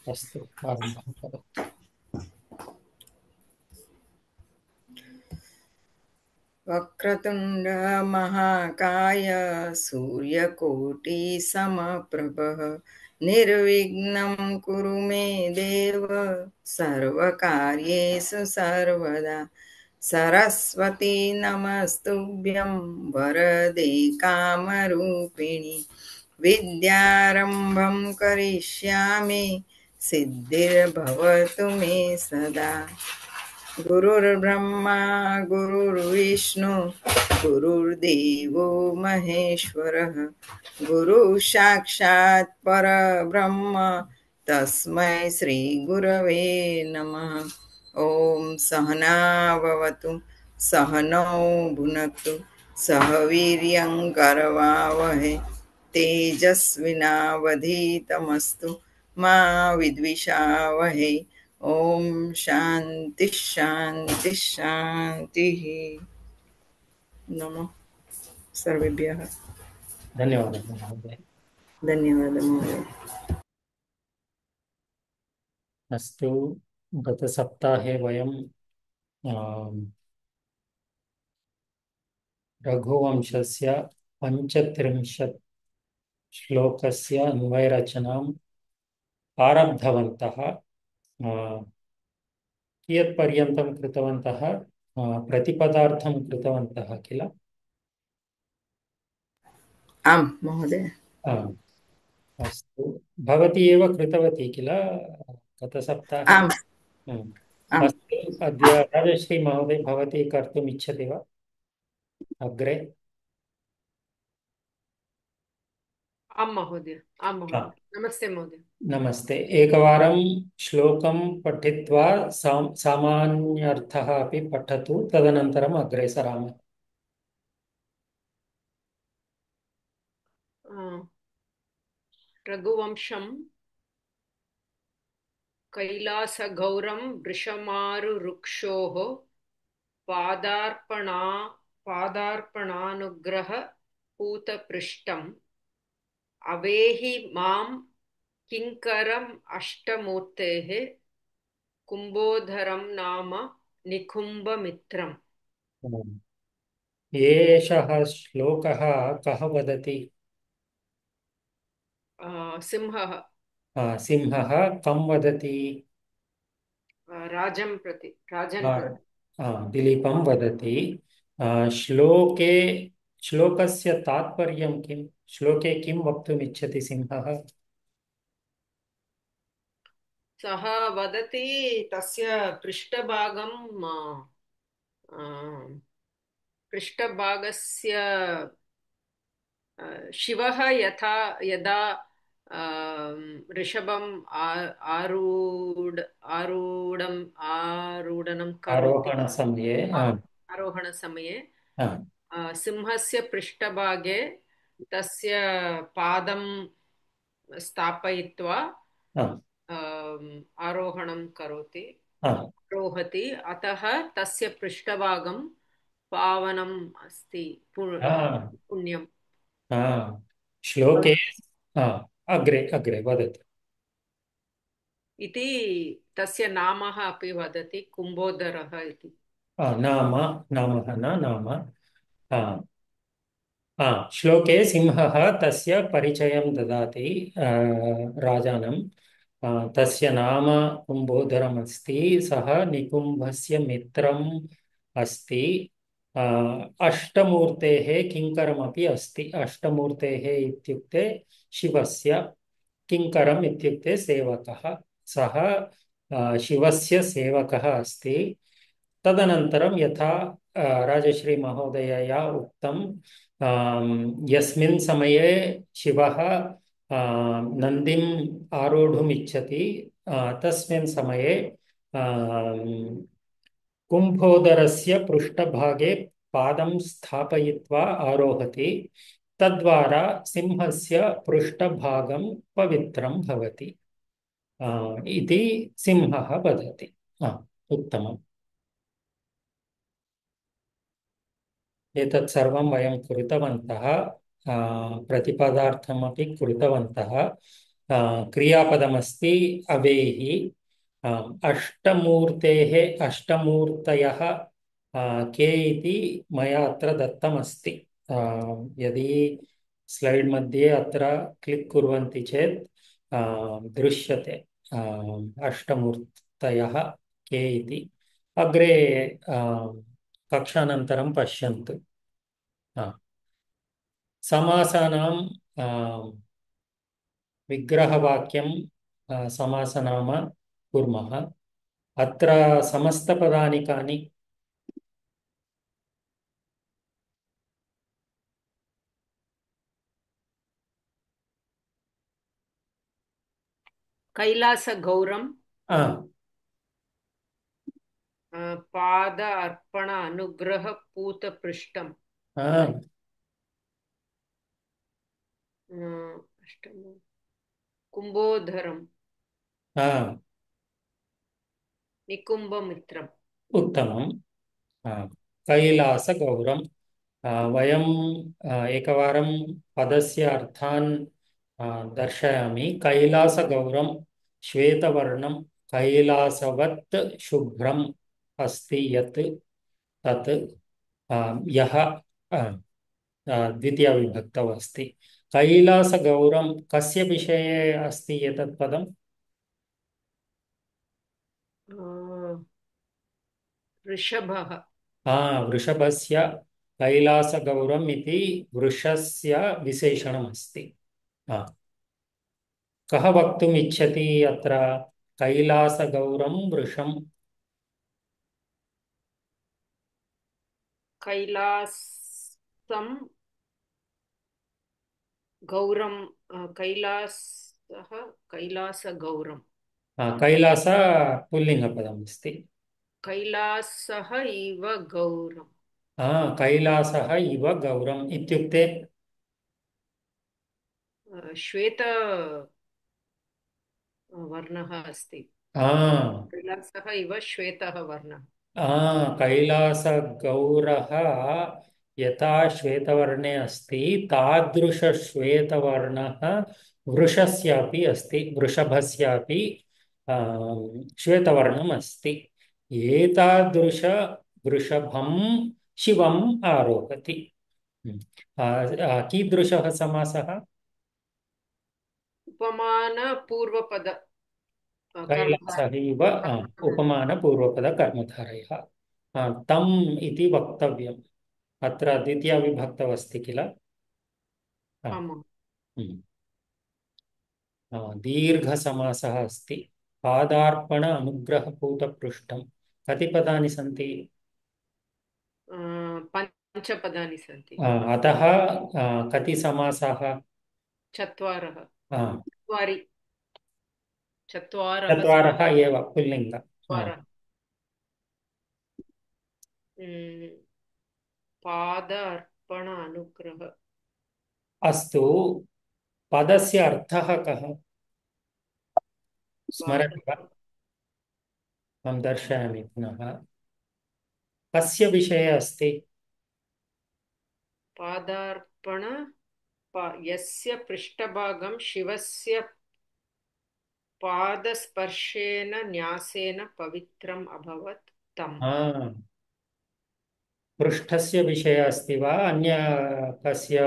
अस्तु आरम्भं करोतु। वक्रतुण्ड महाकाय सूर्यकोटिसमप्रभः निर्विघ्नं कुरु मे देव सर्वकार्येषु सर्वदा। सरस्वती नमस्तुभ्यं वरदे कामरूपिणि विद्यारम्भं करिष्यामि सिद्धिर्भवतु मे सदा। गुरुर्ब्रह्मा गुरुर्विष्णु गुरुर्देवो महेश्वरः गुरुः साक्षात् परब्रह्म तस्मै श्री गुरवे नमः। ॐ सहना भवतु सहनौ भुनक्तु सह वीर्यं करवावहै तेजस्विनावधीतमस्तु मा विद्विषावहै। ओम शांति शांति शांति। नमः सर्वेभ्यः। धन्यवादः महोदय। धन्यवादः महोदय। अस्तु, गतसप्ताहे वयं आम्, रघुवंशस्य 35 श्लोकस्य अन्वयरचनाम् आरब्धवन्तः। कियत्पर्यन्तं कृतवन्तः? प्रतिपदार्थं कृतवन्तः किल? आम् महोदय। आम्, अस्तु। भवती एव कृतवती किल गतसप्ताहे? आम् आम्। अस्तु, अद्य राजश्री महोदय भवती कर्तुम् इच्छति वा अग्रे? आम् महोदय। आम् महोदय। नमस्ते महोदय। नमस्ते। एकवारं श्लोकं पठित्वा सामान्यर्थः अपि पठतु, तदनन्तरम् अग्रे सरामः। रघुवंशं कैलासगौरं वृषमारुरुक्षोः पादार्पणा पादार्पणानुग्रह पूतपृष्ठम् अवेहि मां किङ्करम् अष्टमूर्तेः कुम्भोधरं नाम निकुम्भमित्रम्। एषः श्लोकः कः वदति? सिंहः सिंहः कं वदति? राजन् प्रति। दिलीपं वदति। श्लोके श्लोकस्य तात्पर्यं किं? श्लोके किं वक्तुम् इच्छति सिंहः? सः वदति तस्य पृष्ठभागं पृष्ठभागस्य शिवः यदा ऋषभम् आरूढनं करोति आरोहणसमये आरोहणसमये आ, सिंहस्य पृष्ठभागे तस्य पादं स्थापयित्वा आ, आरोहणं करोति आ, रोहति। अतः तस्य पृष्ठभागं पावनम् अस्ति, आ, पुण्यम्। आ, श्लोके आ, अग्रे अग्रे वदतु। इति तस्य नामः अपि वदति, कुम्भोदरः इति। नाम नामः न नाम। आ, श्लोके सिंहः तस्य परिचयं ददाति राजानं। तस्य नाम कुम्भोदरमस्ति। सः निकुम्भस्य मित्रम् अस्ति। अष्टमूर्तेः किङ्करमपि अस्ति। अष्टमूर्तेः इत्युक्ते शिवस्य, किङ्करम् इत्युक्ते सेवकः। सः शिवस्य सेवकः अस्ति। तदनन्तरं यथा राजश्री महोदयया उक्तं, यस्मिन् समये शिवः नन्दिम् आरोढुम् इच्छति, तस्मिन् समये कुम्भोदरस्य पृष्ठभागे पादं स्थापयित्वा आरोहति। तद्वारा सिंहस्य पृष्ठभागं पवित्रं भवति इति सिंहः वदति। उत्तमम्। एतत् सर्वं वयं कृतवन्तः। प्रतिपदार्थमपि कृतवन्तः। क्रियापदमस्ति अवेहि। अष्टमूर्तेः अष्टमूर्तयः के इति मया अत्र दत्तमस्ति। यदि स्लैड् मध्ये अत्र क्लिक् कुर्वन्ति चेत् दृश्यते अष्टमूर्तयः के इति। अग्रे कक्षानन्तरं पश्यन्तु। समासानां विग्रहवाक्यं समासनाम कुर्मः। अत्र समस्तपदानि कानि? कैलासगौरम, आ, पाद अर्पण अनुग्रह पूत पृष्ठम, आ, अष्टम कुंभोधरम, आ, निकुंभमित्रम। उत्तमम्। कैलासगौरं। वयं एकवारं पदस्य अर्थान् दर्शयामि। कैलासगौरं श्वेतवर्णं कैलासवत् शुभ्रम् अस्ति यत् तत् यः द्वितीयविभक्तौ अस्ति। कैलासगौरं कस्य विषये अस्ति एतत् पदम्? ऋषभः। वृषभस्य कैलासगौरम् इति वृषस्य विशेषणमस्ति। हा, कः वक्तुम् इच्छति अत्र कैलासगौरं वृषम्? कैलासं गौरम, कैलासः कैलासगौरम, कैलास पुल्लिङ्गपदम् अस्ति। कैलासः इव गौरम। कैलासः इव गौरम् इत्युक्ते श्वेत वर्णः अस्ति। आ, कैलासः इव श्वेतः वर्णः। कैलासगौरः यथा श्वेतवर्णे अस्ति तादृशश्वेतवर्णः वृषस्यापि अस्ति, वृषभस्यापि श्वेतवर्णम् अस्ति। एतादृश वृषभं शिवम् आरोहति। कीदृशः समासः? उपमान पूर्वपद कैलासः कर्मधारय। इव उपमानपूर्वपदकर्मधारयः। तम् इति वक्तव्यम्। अत्र द्वितीयाविभक्तौ अस्ति किल? आमाम्। हम्म। दीर्घसमासः अस्ति। पादार्पण अनुग्रहपूतपृष्ठं कति पदानि सन्ति? पञ्चपदानि सन्ति। अतः कति समासाः? चत्वारः। आ, चत्वारि। चत्वारः चत्वारः एव पुल्लिङ्ग। चत्वारः। पाद अर्पण अनुग्रह। अस्तु, पदस्य अर्थः कः पाद स्मरति वा? अहं दर्शयामि पुनः। कस्य विषये अस्ति? पादार्पण यस्य पृष्ठभागं शिवस्य पादस्पर्शेन न्यासेन पवित्रम् अभवत् तम्। पृष्ठस्य विषये अस्ति वा अन्य कस्य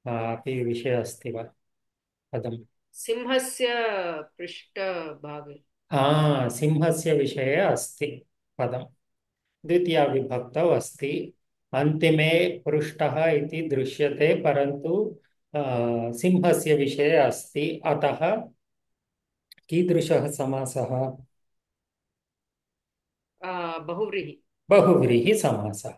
अपि विषये अस्ति वा पदम्? सिंहस्य पृष्ठभागे। सिंहस्य विषये अस्ति पदम्। द्वितीयाविभक्तौ अस्ति। अन्तिमे पृष्ठः इति दृश्यते, परन्तु सिंहस्य विषये अस्ति। अतः कीदृशः समासः? बहुव्रीहि। बहुव्रीहिसमासः।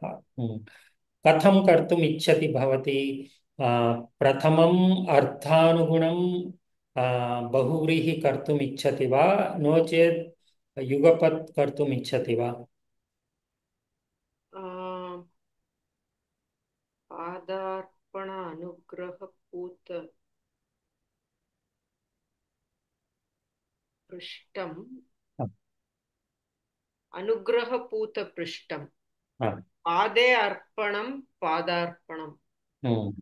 कथं कर्तुम् इच्छति भवती? प्रथमम् अर्थानुगुणं बहुव्रीहि कर्तुम् इच्छति वा, नो चेत् युगपत् कर्तुम् इच्छति वा? पादार्पण अनुग्रह पूत पृष्ठम्, अनुग्रहपूत पृष्ठम्, हाँ, पादे अर्पणं पादार्पणम्, हम्म,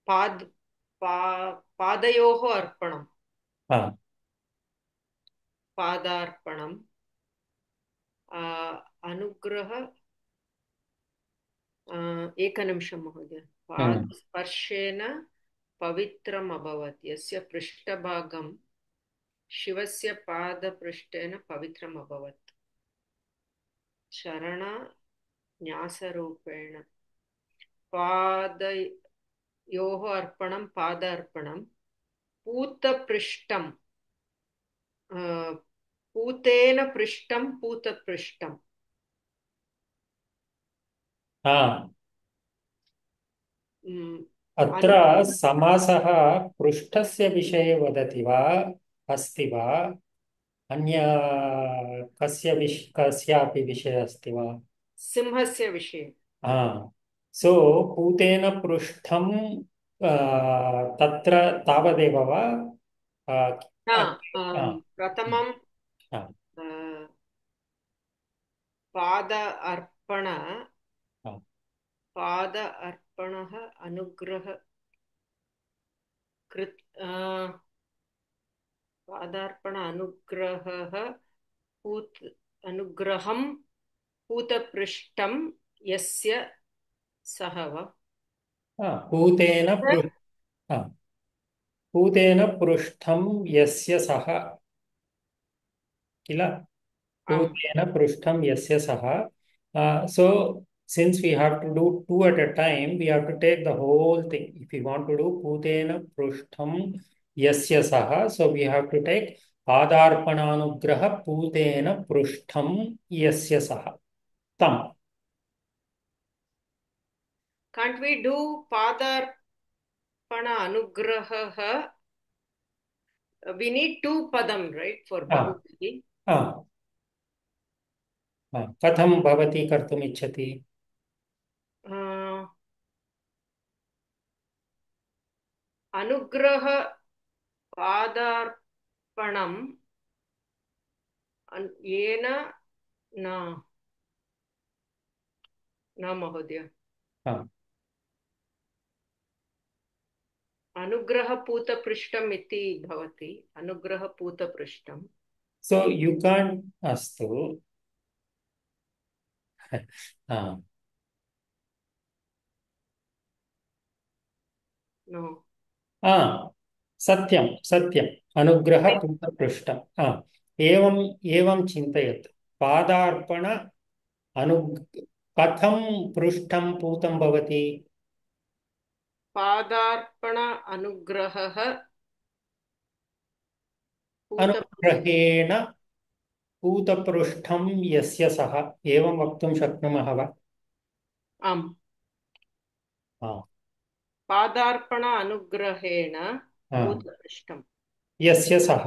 पाद पा पादयोः अर्पणम् हाँ। पादार्पणम् अनुग्रह एकनिमिषं महोदय पादस्पर्शेन पवित्रम् अभवत् यस्य पृष्ठभागं शिवस्य पादपृष्ठेन पवित्रम् अभवत् शरणन्यासरूपेण पादयोः अर्पणं पादार्पणं पूतपृष्ठं पूतेन पृष्ठं पूतपृष्ठम् हाँ। अत्र अनुग्रह समासः पृष्ठस्य विषये वदति वा अस्ति वा अन्य कस्यापि विषये अस्ति वा? सिंहस्य विषये हाँ। सो पूतेन पृष्ठं तत्र तावदेव वा? प्रथमं अ, पाद अर्पण पाद अर्पणः अनुग्रह कृत पादार्पण अनुग्रहः पूत अनुग्रहं पूतपृष्ठं यस्य सः वा पूतेन पूतेन पृष्ठं यस्य सः किल आम् पूतेन पृष्ठं यस्य सः so since we have to do two at a time, we have to take the whole thing. If we want to do putena prushtham yasya saha, so we have to take padarpananugraha putena prushtham yasya saha tam. can't we do padarpana anugrahah we need two padam right for ah, bahubali ah, कथं भवती कर्तुम् इच्छति? अनुग्रह पादार्पणं येन न न महोदय हाँ. अनुग्रहपूतपृष्ठम् इति भवति अनुग्रहपूतपृष्ठम् So you can't अस्तु हाँ. नो सत्यं सत्यम् अनुग्रहपूतपृष्ठम् एवम् एवं चिन्तयतु पादार्पण अनु कथं पृष्ठं पूतं भवति? पादार्पण अनुग्रहः अनुग्रहेण पूतपृष्ठं यस्य सः एवं वक्तुं शक्नुमः वा? आम् पादार्पण अनुग्रहेण पूतपृष्ठम् यस्य सः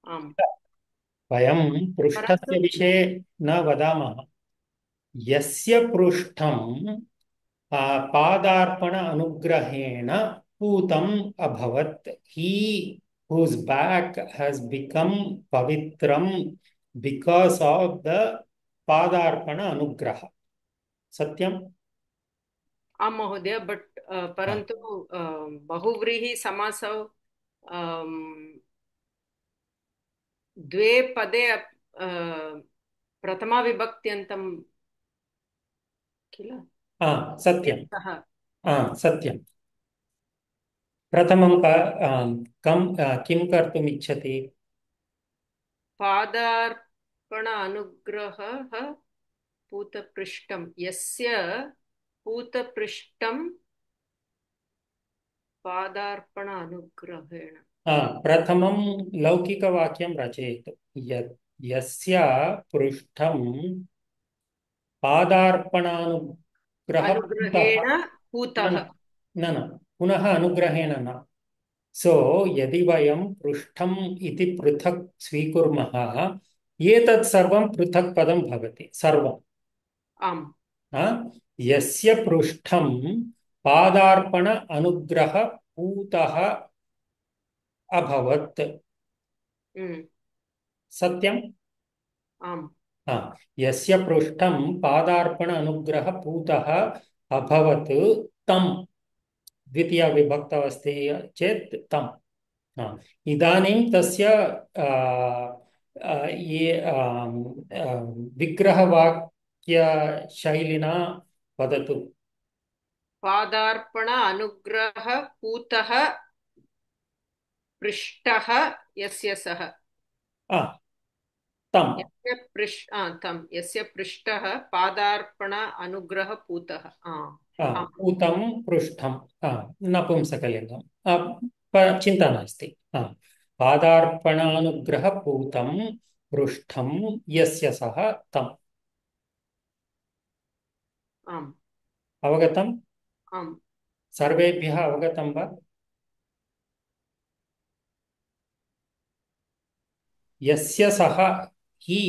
आम् वयं पृष्ठस्य परन्तु विषये न वदामः यस्य पृष्ठं पादार्पण अनुग्रहेण पूतम् अभवत् he whose back has become pavitram because of the पादार्पण अनुग्रह सत्यम आम् महोदय बट परन्तु बहुव्रीहि समासौ द्वे पदे प्रथमा विभक्त्यन्तं किल सत्यम सत्यम प्रथमं किं कर्तुम् इच्छति? पादार्पण अनुग्रहः पूतपृष्ठं यस्य पूतपृष्ठं पादार्पण अनुग्रहेण प्रथमं लौकिकवाक्यं रचयतु यस्य पृष्ठं अनुग्रहेण पूतः न न पुनः अनुग्रहेण न सो यदि वयं पृष्ठम् इति पृथक् स्वीकुर्मः एतत् सर्वं पृथक् पदं भवति सर्वम् आम् यस्य पृष्ठं पादार्पण अनुग्रह पूतः अभवत् सत्यम् आम् यस्य पृष्ठं पादार्पण अनुग्रह पूतः अभवत् तं द्वितीया विभक्तौ अस्ति चेत् तं इदानीं तस्य ये विग्रहवाक्यशैलिना वदतु। पादार्पण अनुग्रह पूतः पृष्ठः यस्य सः तं यस्य पृष्ठः पादार्पण अनुग्रह पूतः पूतं पृष्ठं नपुंसकलिङ्गं चिन्ता नास्ति। पादार्पणानुग्रहपूतं पृष्ठं यस्य सः तम् अवगतम्? सर्वेभ्यः अवगतं वा? यस्य सः he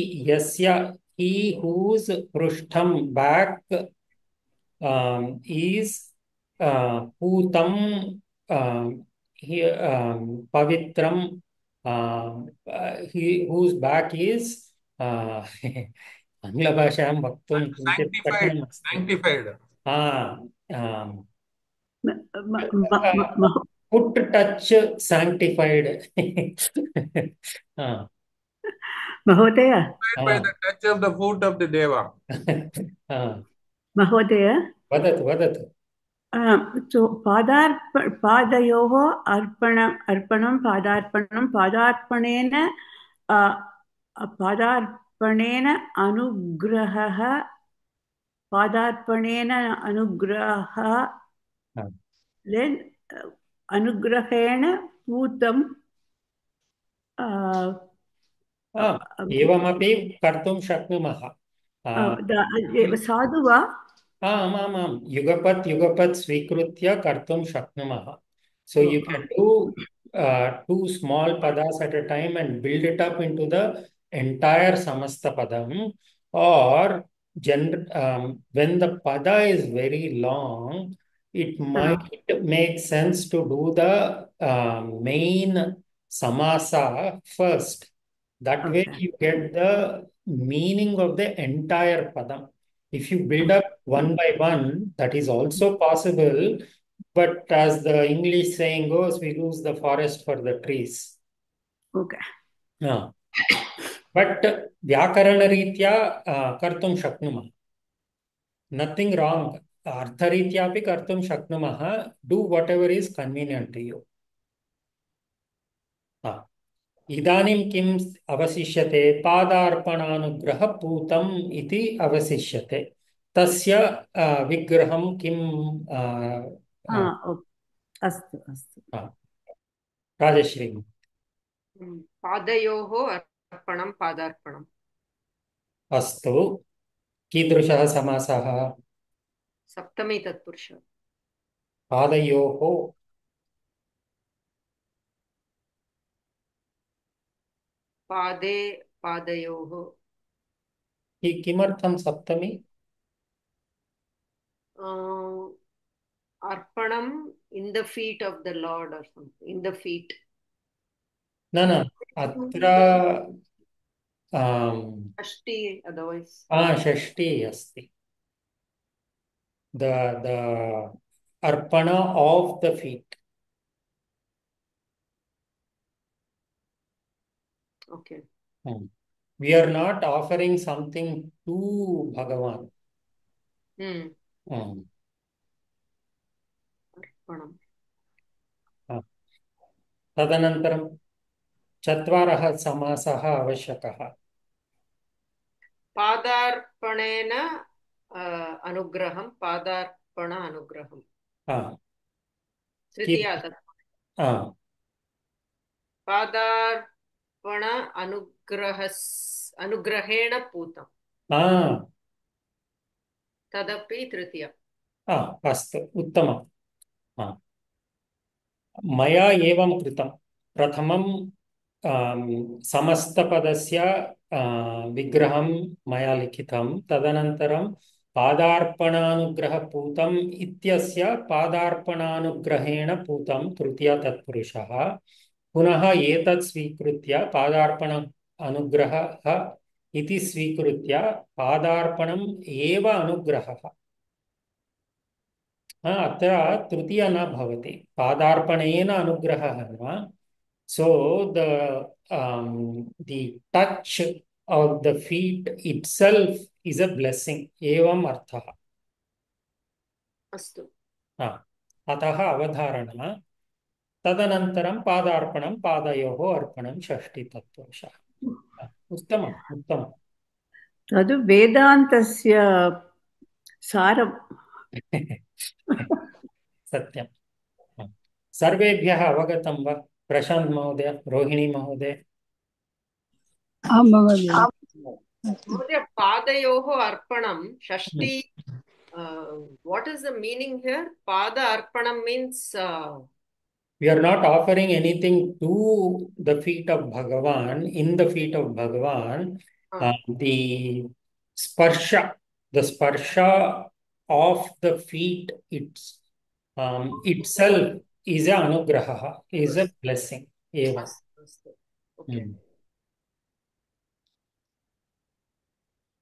whose पृष्ठं back is पूतं पवित्रं whose back is आङ्ग्लभाषायां वक्तुं किञ्चित् कठिनमस्ति। Foot touch sanctified. महोदय by the touch of the foot of the deva. महोदय वदतु वदतु। पादयोः अर्पणं पादार्पणेन अनुग्रहः अनुग्रहेण पूतं एवमपि कर्तुं शक्नुमः। साधु वा? आमामां युगपत् स्वीकृत्य कर्तुं शक्नुमः। So you can do 2 small padas at a time and build it up into the entire samasta padam, or when the pada is very long, it might make sense to do the main samasa first. That way you get the meaning of the entire padam. If you build up one by one, that is also possible, but as the English saying goes, we lose the forest for the trees. Okay. But व्याकरणरीत्या कर्तुं शक्नुमः. Nothing wrong. अर्थरीत्यापि कर्तुं शक्नुमः. Do whatever is convenient to you. इदानीं किम् अवशिष्यते? पादार्पणानुग्रहपूतम् इति अवशिष्यते। तस्य विग्रहं किम्? अस्तु अस्तु। राजश्री। पादयोः अर्पणं पादार्पणम्। अस्तु, कीदृशः समासः? सप्तमी तत्पुरुष। पादयोः पादयोः किमर्थं सप्तमी? अर्पणं in the feet of the Lord or something, in the feet. न अत्र षष्ठी otherwise. षष्ठी अस्ति. The arpana of the feet. Okay. We are not offering something to Bhagavan. तदनन्तरं चत्वारः समासः आवश्यकः। पादार्पणेन अनुग्रहं पादार्पण अनुग्रहं। तृतीया पादार्पण अनुग्रहेण पूतं। तदपि तृतीया। अस्तु, उत्तमम्। मया एवं कृतं। प्रथमं समस्तपदस्य विग्रहं मया लिखितं। तदनन्तरं पादार्पणानुग्रहपूतम् इत्यस्य पादार्पणानुग्रहेण पूतं तृतीया तत्पुरुषः। पुनः एतत् स्वीकृत्य पादार्पण अनुग्रहः इति स्वीकृत्य पादार्पणम् एव अनुग्रहः। अत्र तृतीया न भवति, पादार्पणेन अनुग्रहः न। सो the touch of the feet itself is a blessing, एवम् अर्थः। अस्तु। अतः अवधारणा, तदनन्तरं पादार्पणं, पादयोः अर्पणं, षष्ठीतत्त्वंशः। उत्तमम् उत्तमम्। तद् वेदान्तस्य सारम्। सत्यं। सर्वेभ्यः अवगतं वा? प्रशान्त महोदय, रोहिणी महोदय। आं महोदय। महोदय, पादयोः अर्पणं षष्ठी, what is the meaning here? Pada arpanam means We are not offering anything to the feet of Bhagavan. In the feet of Bhagavan, the sparsha of the feet itself is a anugraha, is a blessing. Eva. Okay.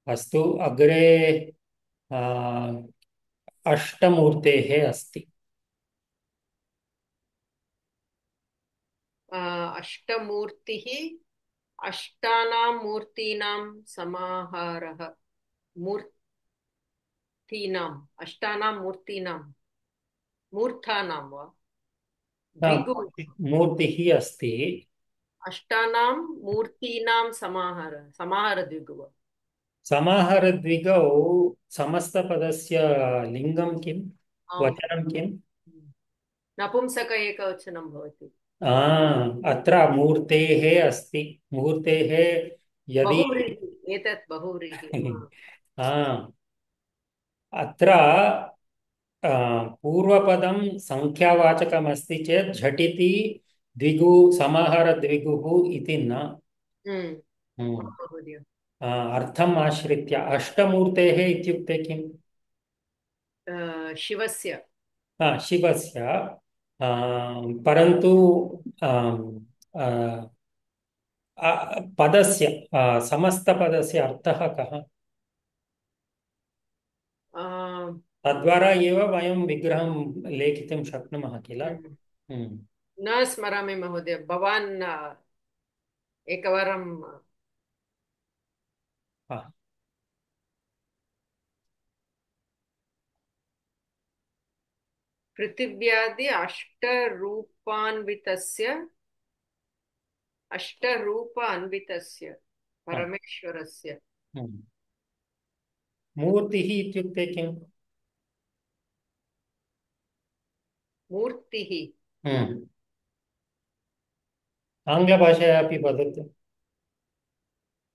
अस्तु, अग्रे अष्टमूर्तेः अस्ति। अष्टमूर्तिः अष्टानां मूर्तीनां समाहारः। मूर्तीनाम्, अष्टानां मूर्तीनां, मूर्धानां वा? मूर्तिः अस्ति। अष्टानां मूर्तीनां समाहारद्विगु वा? समाहारद्विगौ समस्तपदस्य लिङ्गं किं, वचनं किम्? नपुंसक एकवचनं भवति। अत्र मूर्तेः अस्ति। मूर्तेः यदि बहुव्रीहि, एतत् बहुव्रीहि। अत्र पूर्वपदं संख्यावाचकमस्ति चेत् झटिति द्विगु, समाहारद्विगुः इति न। अर्थम् आश्रित्य अष्टमूर्तेः इत्युक्ते किम्? शिवस्य। शिवस्य, परन्तु पदस्य, समस्तपदस्य अर्थः कः? तद्वारा एव वयं विग्रहं लेखितुं शक्नुमः किल? न स्मरामि महोदय, भवान् एकवारं। पृथिव्यादि अष्टरूप अन्वितस्य परमेश्वरस्य। मूर्तिः इत्युक्ते किम्? मूर्तिः आङ्ग्लभाषया अपि वदतु।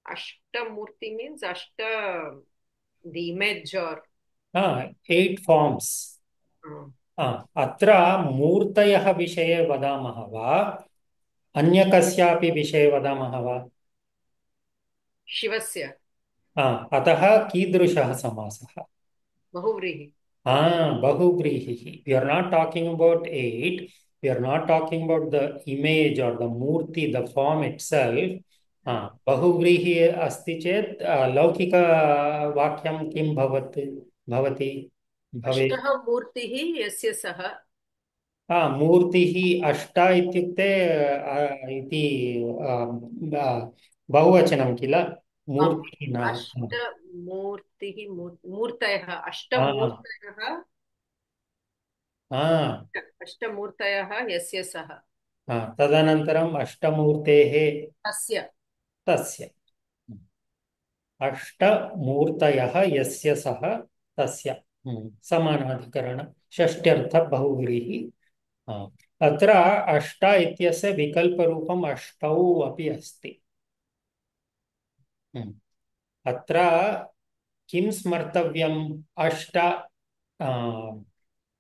अष्टमूर्ति मीन्स् अष्ट, the image or 8 forms. अत्र मूर्तयः विषये वदामः वा, अन्य कस्यापि विषये वदामः वा? शिवस्य। अतः कीदृशः समासः? बहुव्रीहि। बहुव्रीहिः. We are not talking about 8. We are not talking about the image or the murti, the form itself. बहुव्रीहि अस्ति चेत् लौकिकवाक्यं किं भवति? अष्टः मूर्तिः यस्य सः। मूर्तिः अष्ट इत्युक्ते इति बहुवचनं किल? मूर्तिः न। अष्टमूर्तिः, मूर्तयः, अष्टमूर्तयः, अष्टमूर्तयः यस्य सः। तदनन्तरम् अष्टमूर्तेः तस्य अष्टमूर्तयः यस्य सः तस्य समानाधिकरण षष्ट्यर्थ बहुव्रीहि। अत्र अष्ट इत्यस्य विकल्परूपम् अष्टौ अपि अस्ति। अत्र किं स्मर्तव्यम्? अष्ट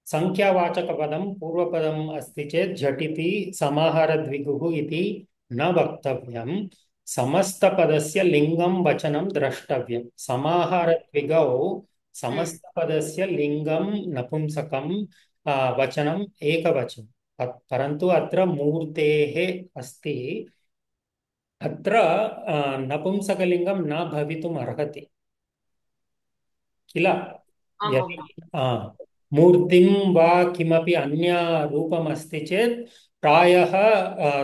संख्यावाचकपदं पूर्वपदम् अस्ति चेत् झटिति समाहारद्विगुः इति न वक्तव्यं। समस्तपदस्य लिङ्गं वचनं द्रष्टव्यं। समाहारद्विगौ समस्तपदस्य लिङ्गं नपुंसकं, वचनम् एकवचनं। परन्तु अत्र मूर्तेः अस्ति। अत्र नपुंसकलिङ्गं न भवितुम् अर्हति किल। यदि आमाम् मूर्तिं वा किमपि अन्यरूपमस्ति चेत् प्रायः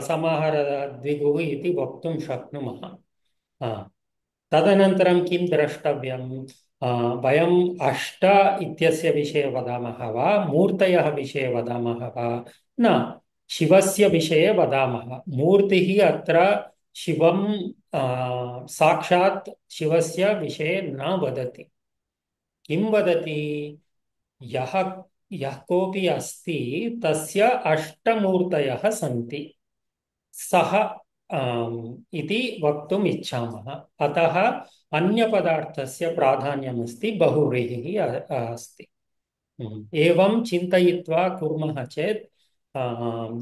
समाहारद्विगुः इति वक्तुं शक्नुमः। तदनन्तरं किं द्रष्टव्यं? वयम् अष्ट इत्यस्य विषये वदामः वा मूर्तयः विषये वदामः वा? न, शिवस्य विषये वदामः। मूर्तिः अत्र शिवं साक्षात् शिवस्य विषये न वदति। किं वदति? यः यः कोऽपि अस्ति तस्य अष्टमूर्तयः सन्ति, सः इति वक्तुम् इच्छामः। अतः अन्यपदार्थस्य प्राधान्यमस्ति, बहुव्रीहिः अस्ति। एवं चिन्तयित्वा कुर्मः चेत्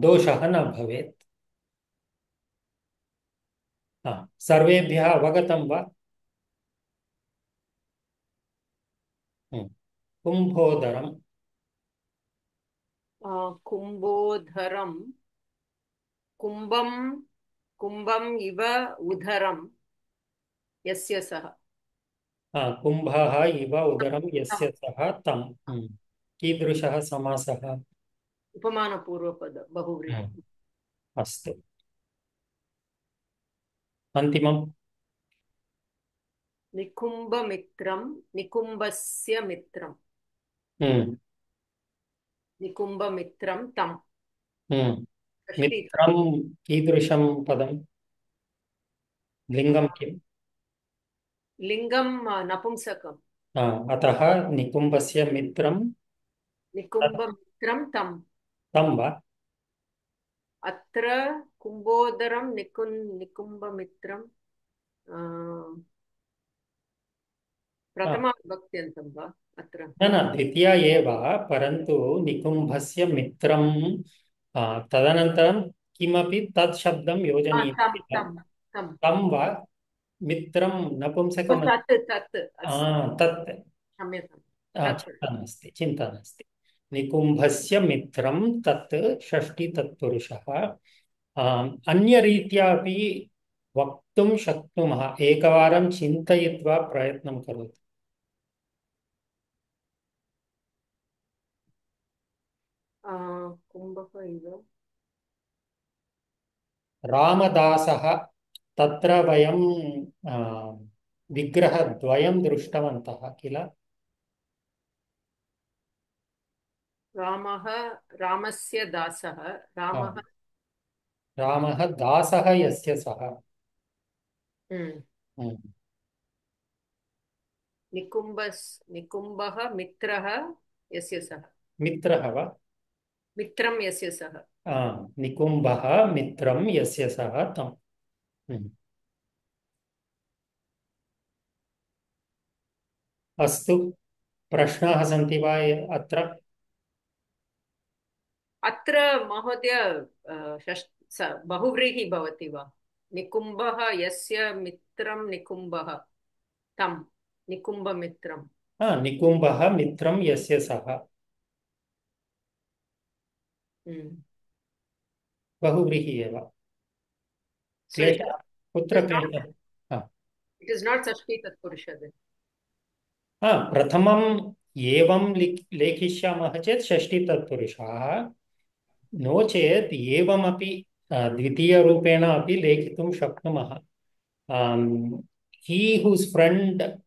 दोषः न भवेत्। सर्वेभ्यः अवगतं वा? कुम्भोदरं कुम्भोधरं कुम्भं कुम्भम् इव उदरं यस्य सः। कुम्भः इव उदरं यस्य सः तं। कीदृशः समासः? उपमानपूर्वपद बहुव्रीहि। अस्तु, अन्तिमम्। निकुम्भमित्रं निकुम्भस्य मित्रं निकुम्भमित्रं तं। षष्ठी मित्रं कीदृशं पदं? लिङ्गं किम्? लिङ्गं नपुंसकम्। अतः निकुम्भस्य मित्रं निकुम्भमित्रं तं। तं वा? अत्र कुम्भोदरं निकुम्भमित्रं प्रथमाविभक्त्यन्तं वा अत्र? न न, द्वितीया एव, परन्तु निकुम्भस्य मित्रं तदनन्तरं किमपि तत् शब्दं योजनीयं तं किल? तं तं तं वा? मित्रं नपुंसकमस्ति। तत् तत् अस्ति। तत् क्षम्यतां तत्। चिन्ता नास्ति, चिन्ता नास्ति। निकुम्भस्य मित्रं तत् षष्ठी तत्पुरुषः। अन्यरीत्या अपि वक्तुं शक्नुमः। एकवारं चिन्तयित्वा प्रयत्नं करोतु। कुम्भः इव रामदासः, तत्र वयं विग्रहद्वयं दृष्टवन्तः किल? रामः रामस्य दासः रामः। रामः दासः यस्य सः। निकुम्भः मित्रः यस्य सः। मित्रः वा? मित्रं यस्य सः। निकुम्भः मित्रं यस्य सः तम्। अस्तु, प्रश्नाः सन्ति वा अत्र? अत्र महोदय बहुव्रीहि भवति वा? निकुम्भः यस्य मित्रं निकुम्भः तं निकुम्भमित्रं। निकुम्भः मित्रं यस्य सः। बहुव्रीहि एव। क्लेशः कुत्र क्लेशः? इट् इस् नाट् षष्ठी तत्पुरुष then. प्रथमम् एवं लेखिष्यामः चेत् षष्ठी तत्पुरुषाः, नो चेत् एवमपि द्वितीयरूपेण अपि लेखितुं शक्नुमः। he whose friend,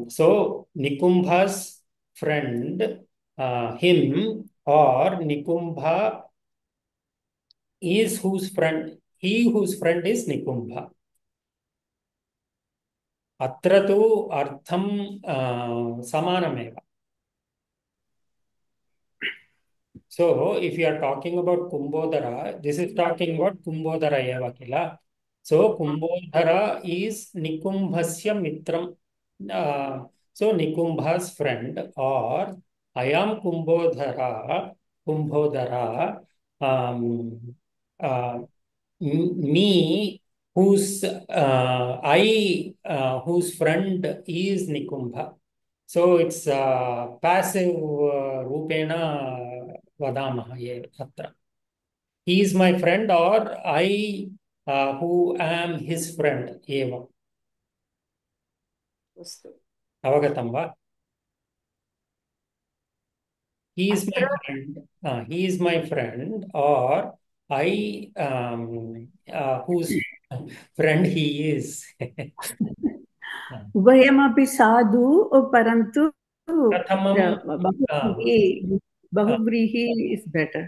so Nikumbha's friend, him, or Nikumbha is whose friend, he whose friend is Nikumbha. अत्र तु अर्थं समानमेव. So if you are talking about Kumbhodara, this is talking about Kumbhodara eva kila. So Kumbhodara is Nikumbhasya mitram. So Nikumbha's friend, or I am Kumbhodara, Kumbhodara, me whose whose friend is Nikumbha. So it's passive rupena vadamah here atra. He is my friend, or I who am his friend एव. अस्तु. अवगतं वा? He is my अत्र friend. He is my friend, or I whose friend he is. उभयमपि साधु परन्तु प्रथमं बहुव्रीहि is better.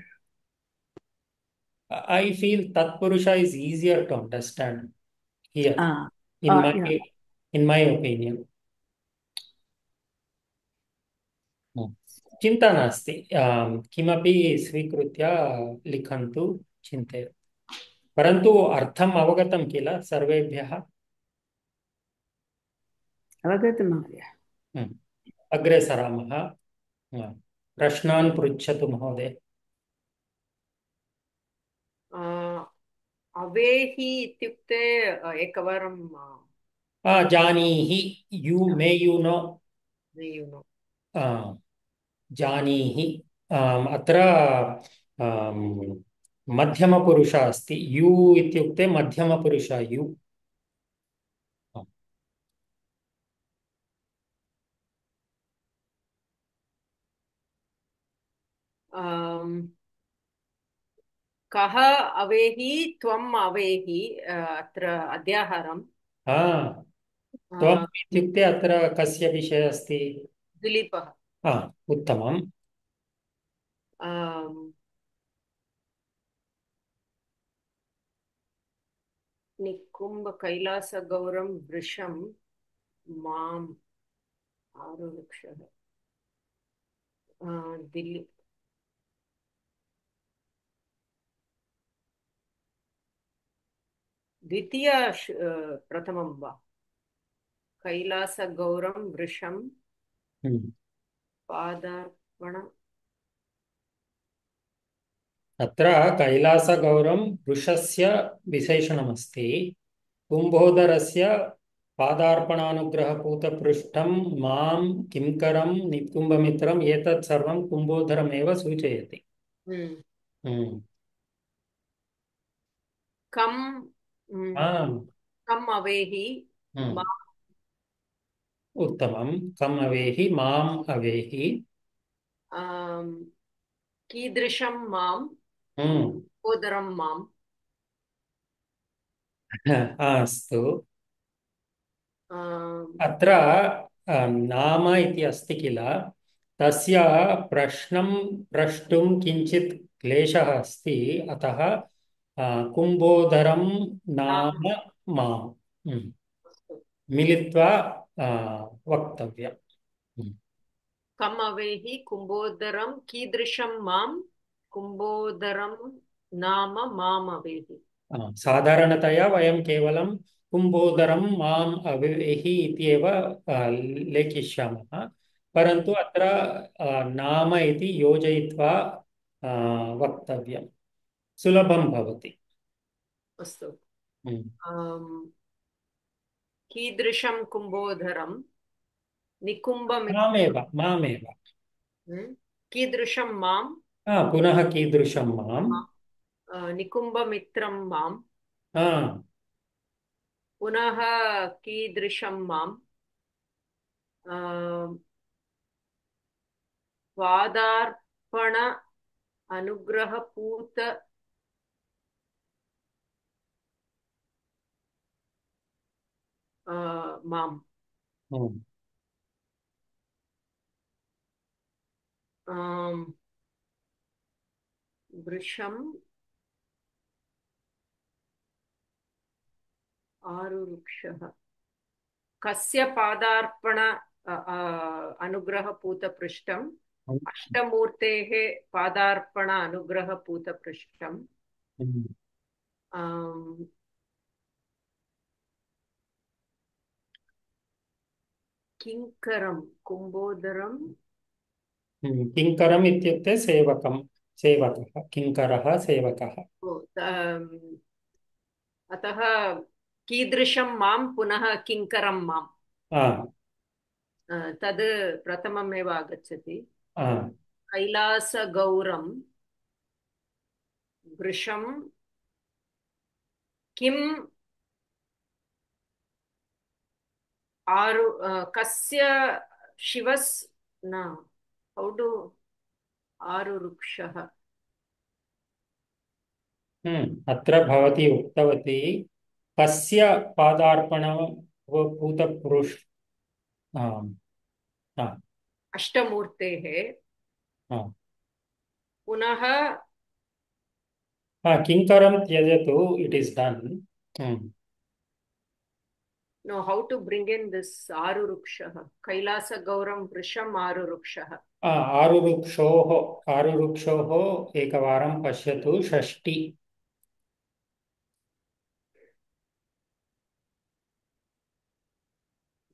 I feel Tatpurusha is easier to understand here, in my opinion. चिन्ता नास्ति, किमपि स्वीकृत्य लिखन्तु, चिन्तयतु. परन्तु अर्थम् अवगतं किल सर्वेभ्यः? अवगतं महोदय. अग्रे सरामः. प्रश्नान् पृच्छतु महोदय. अवेहि इत्युक्ते एकवारं जानीहि, यू मे यू नो. जानीहि अत्र मध्यमपुरुष अस्ति. यू इत्युक्ते मध्यमपुरुष यू. कः अवेहि त्वम् अवेहि अत्र अध्याहारम्. त्वम् इत्युक्ते अत्र कस्य विषयः अस्ति? दिलीपः. उत्तमम्. निकुम्ब कैलासगौरं वृषं माम् आरुरुक्षः. दिलीप द्वितीय प्रथमं वा? कैलासगौरं वृषं पादार्पण. अत्र कैलासगौरं वृषस्य विशेषणमस्ति. कुम्भोदरस्य पादार्पणानुग्रहपूतपृष्ठं मां किंकरं निकुम्भमित्रम् एतत् सर्वं कुम्भोदरमेव सूचयति. कम् अवेहि उत्तमं. कम् अवेहि माम् अवेहि. कीदृशं माम् कुम्भोदरं माम्. अस्तु. अत्र नाम इति अस्ति किल, तस्य प्रश्नं प्रष्टुं किञ्चित् क्लेशः अस्ति. अतः कुम्भोदरं नाम माम् मिलित्वा वक्तव्यम्. कम् अवेहि कुम्भोदरं कीदृशं माम् कुम्भोदरं नाम माम् अवेहि. साधारणतया वयं केवलं कुम्भोदरं माम् अवेहि इत्येव लेखिष्यामः. परन्तु अत्र नाम इति योजयित्वा वक्तव्यं, सुलभं भवति. अस्तु. कीदृशं कुम्भोदरं निकुम्भमित्रं मामेव. कीदृशं माम् पुनः कीदृशं माम् निकुम्भमित्रं माम् पुनः कीदृशं माम् पादार्पण अनुग्रहपूत माम्. वृषं आरुरुक्षः. कस्य पादार्पण अनुग्रहपूतपृष्ठम् अष्टमूर्तेः पादार्पण अनुग्रहपूतपृष्ठम्. किङ्करं कुम्भोदरं. किङ्करम् इत्युक्ते सेवकः. किङ्करः सेवकः. अतः कीदृशं मां पुनः किङ्करं माम् तद् प्रथममेव आगच्छति. कैलासगौरं वृषं किम् आरु कस्य शिवस् न how do आरुरुक्षः अत्र भवती उक्तवती कस्य पादार्पणं भूतपुरुष आम्, अष्टमूर्तेः पुनः किङ्करं त्यजतु it is done no how to bring in this आरुरुक्षः कैलासगौरं वृषम् आरुरुक्षः आरुरुक्षोः एकवारं पश्यतु षष्टि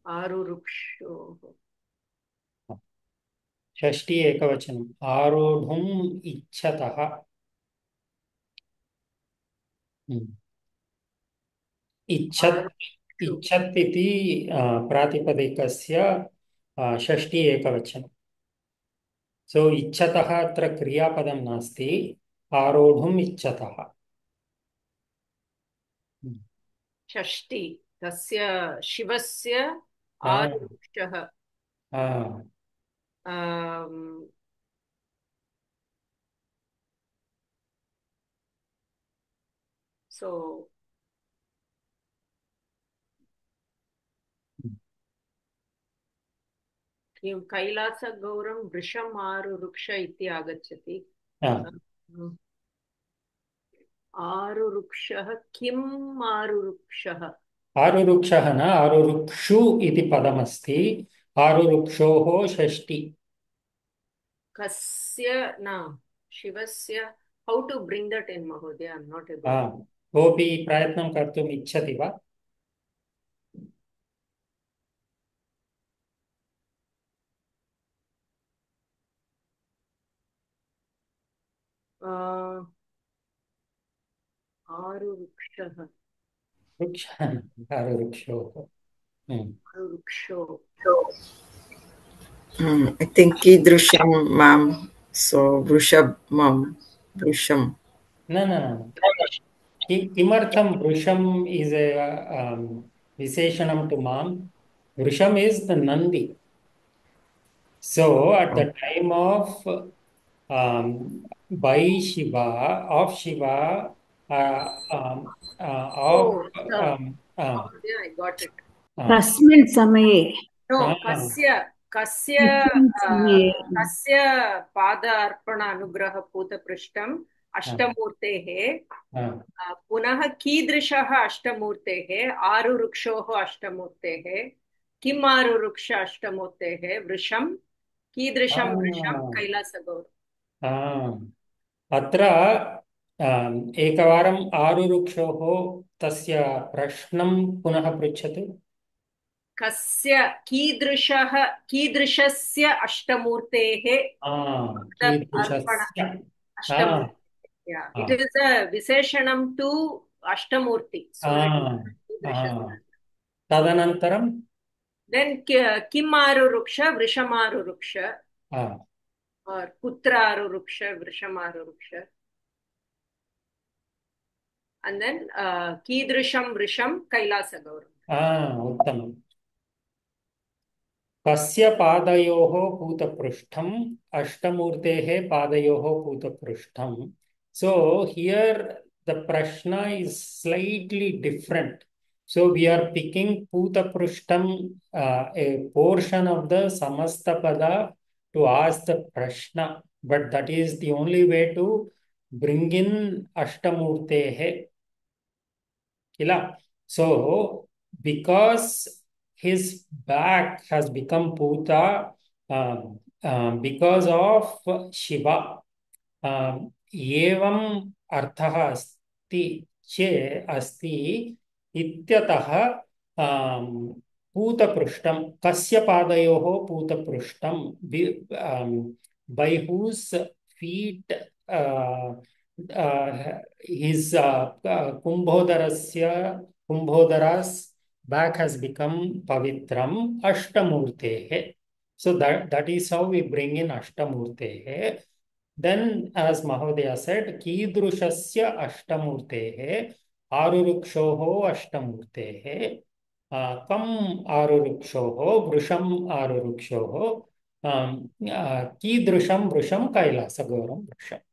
आरुरुक्षोः षष्टि एकवचनम् आरोढुम् इच्छतः इच्छत् इति प्रातिपदिकस्य षष्टि एकवचनं सो इच्छतः अत्र क्रियापदं नास्ति आरोढुम् इच्छतः षष्टि तस्य शिवस्य आरुरुक्षः so किं कैलासगौरं वृषम् आरुरुक्ष इति आगच्छति आरुरुक्षः किम् आरुरुक्षः आरुरुक्षः न आरुरुक्षु इति पदमस्ति आरुरुक्षोः षष्टि कस्य न शिवस्य how to bring that in महोदय I'm not able कोऽपि प्रयत्नं कर्तुम् इच्छति वा आरुरुक्षः आरुरुक्षोः आरुरुक्षो I think कीदृशं ma'am. So वृषभं वृषं न किमर्थं वृषम् इस् ए विशेषणं टु माम् वृषम् is the Nandi so at the time of by Shiva of Shiva yeah I got it तस्मिन् समये no कस्य पादार्पण अनुग्रह पूतपृष्ठम् अष्टमूर्तेः पुनः कीदृशः अष्टमूर्तेः आरुरुक्षोः अष्टमूर्तेः किम् आरुरुक्ष अष्टमूर्तेः वृषं कीदृशं वृषं कैलासगौरम् अत्र एकवारम् आरुरुक्षोः तस्य प्रश्नं पुनः पृच्छतु कस्य कीदृशस्य अष्टमूर्तेः it is a विशेषणं to अष्टमूर्ति तदनन्तरं then किम् आरुरुक्ष वृषमारुरुक्ष और कुत्र आरुरुक्ष वृषमारुरुक्ष and then कीदृशं वृषं कैलासगौरम् उत्तमम् कस्य पादयोः पूतपृष्ठम् अष्टमूर्तेः पादयोः पूतपृष्ठम् so here the prashna is slightly different so we are picking putaprushtam a portion of the samastapada to ask the prashna but that is the only way to bring in ashtamurtehe kila so because his back has become puta because of Shiva एवं अर्थः अस्ति अस्ति इत्यतः पूतपृष्ठं कस्य पादयोः पूतपृष्ठं by whose feet his kumbhodara's back has become pavitram ashtamurtehe so that is how we bring in ashtamurtehe then as Mahodaya said कीदृशस्य अष्टमूर्तेः आरुरुक्षोः अष्टमूर्तेः कम् आरुरुक्षोः वृषम् आरुरुक्षोः कीदृशं वृषं कैलासगौरं वृषम्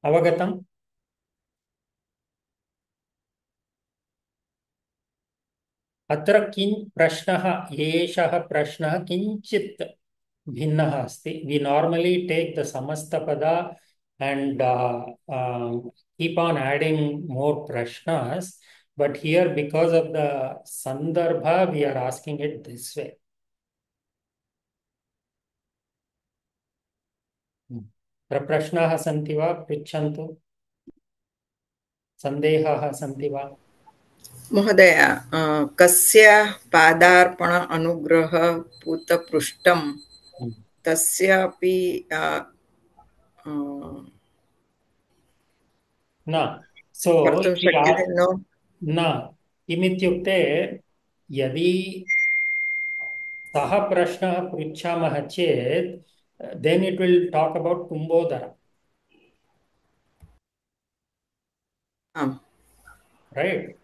अवगतम्? अत्र प्रश्नः एषः प्रश्नः किञ्चित् भिन्नः अस्ति. वि नार्मली टेक् द समस्तपदा and keep on adding more prashnas, but here because of the sandarbha we are asking it this way. प्रश्नाः सन्ति वा? पृच्छन्तु. सन्देहाः सन्ति वा? महोदय कस्य पादार्पण अनुग्रह पूतपृष्ठं तस्यापि न. सो कर्तुं शक्यते नो? न किमित्युक्ते यदि सः प्रश्नः पृच्छामः चेत् then it will talk about Kumbhodara. Right?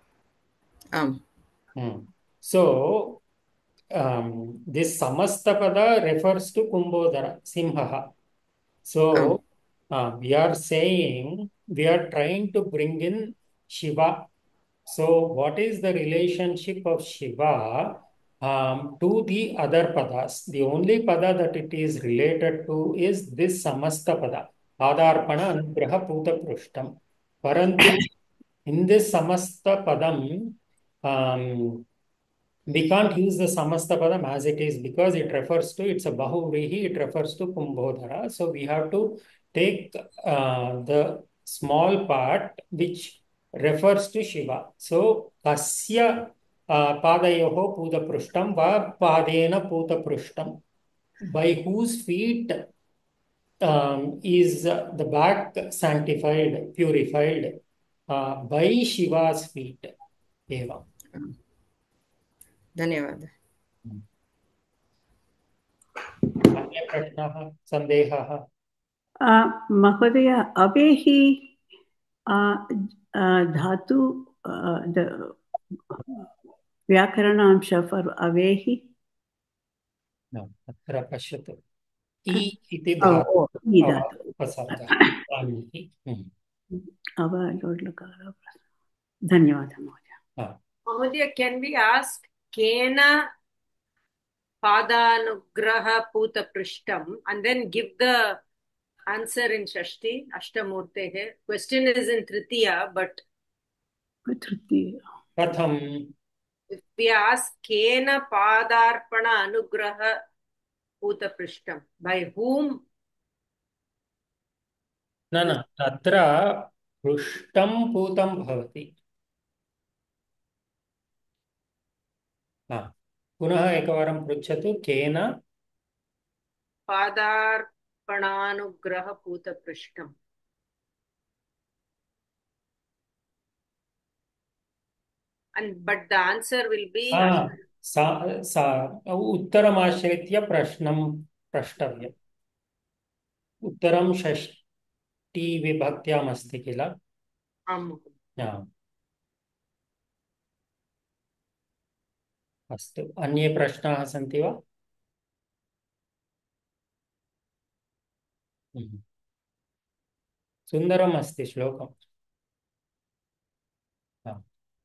So this Samastapada refers to Kumbhodara, Simhaha. So we are saying, we are trying to bring in Shiva. So what is the relationship of Shiva to the other padas? The only pada that it is related to is this Samastapada, Adarpana Anugraha Puta Prushtam. Parantu in this Samasta Padam, we can't use the Samasta Padam as it is because it refers to, it's a Bahuvrihi, it refers to Kumbhodara. So we have to take the small part which refers to Shiva. So, Kasya Padayoho Puta Prushtam Va Padena Puta Prushtam. By whose feet is the back sanctified, purified? By Shiva's feet. Eva. धन्यवादः. अन्य प्रश्नः सन्देहः? महोदय अवेहि धातु व्याकरणांश for अवेहि अत्र पश्यतु इ इति धातु उपसर्गः अवलोकः. धन्यवादः महोदय. Mahodaya, can we ask Kena Padanugraha Puta Prishtam and then give the answer in Shashti, Ashtamurtehe? Question is in Tritiya, but कथम्? if we ask Kena Padarpana Anugraha Puta Prishtam, by whom? न तत्र पृष्ठं पूतं भवति. पुनः एकवारं पृच्छतु. केन Padarpananugraha Puta Prishtam. But the answer will be उत्तरमाश्रित्य प्रश्नं प्रष्टव्यम्. उत्तरं षष्ठी विभक्त्याम् अस्ति किल? अस्तु. अन्ये प्रश्नाः सन्ति वा? सुन्दरम् अस्ति श्लोकम्.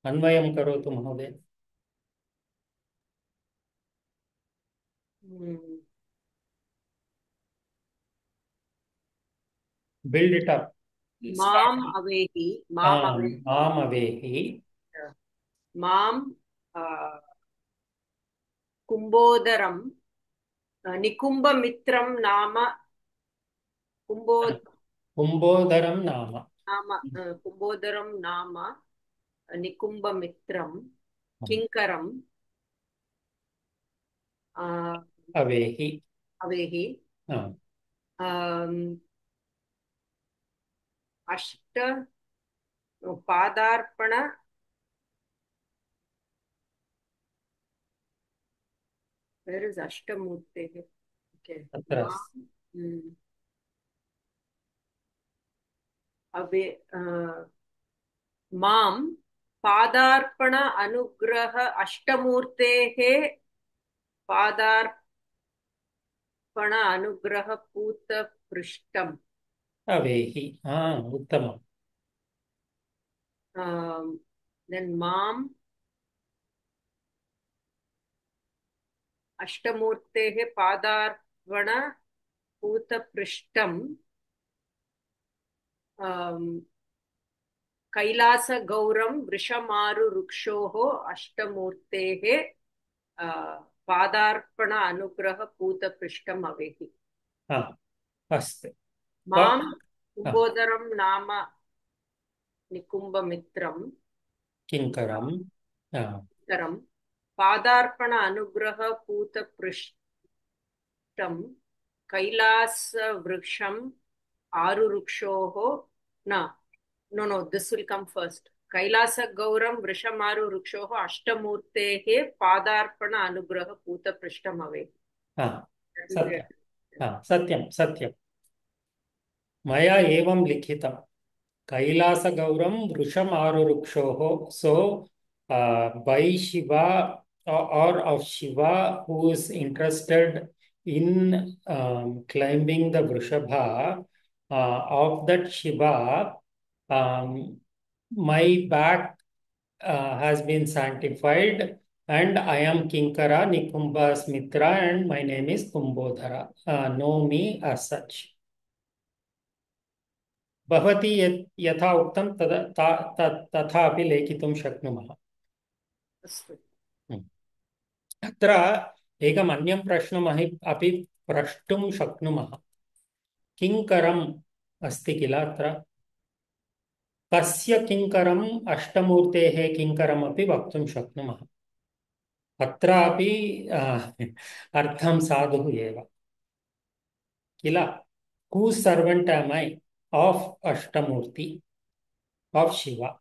अन्वयं करोतु महोदय. Build it up. Mam Avehi. Mam Avehi. Mam Kumbhodaram Nikumba Mitram Nama Kumbhodaram Nama Kumbhodaram Nama Nikumba Mitram Kinkaram Avehi. Ashta Padarpana where is Ashtamurti? Okay. Away मां पादार्पण अनुग्रह अष्टमूर्तेः पादार्पण अनुग्रह पूत पृष्ठम् अवेहि उत्तमम् then मां अष्टमूर्तेः पादार्पण पूत पृष्ठम् कैलासगौरं वृषमारुरुक्षोः अष्टमूर्तेः पादार्पण अनुग्रह पूतपृष्ठम् अवेहि अस्तु मां कुम्भोदरं नाम निकुम्भमित्रं किङ्करं पादार्पण अनुग्रह पूतपृष्ठं कैलासवृक्षम् आरुरुक्षोः no this will come first कैलासगौरं वृषमारुरुक्षोः अष्टमूर्तेः पादार्पण अनुग्रह पूतपृष्ठम् अवेहि सत्यं सत्यं मया एवं लिखितं कैलासगौरं वृषमारुरुक्षोः so by Shiva or of Shiva who is interested in climbing the Vrishabha of that Shiva my back has been sanctified and I am Kinkara Nikumba's Mitra and my name is Kumbhodara. Know me as such. भवती यथा उक्तं तथापि लेखितुं शक्नुमः अत्र एकम् अन्यं प्रश्नम् अपि प्रष्टुं शक्नुमः किङ्करम् अस्ति किल अत्र कस्य किङ्करम् अष्टमूर्तेः किङ्करमपि वक्तुं शक्नुमः अत्रापि अर्थं साधुः एव किल whose servant am I of Ashtamurti of Shiva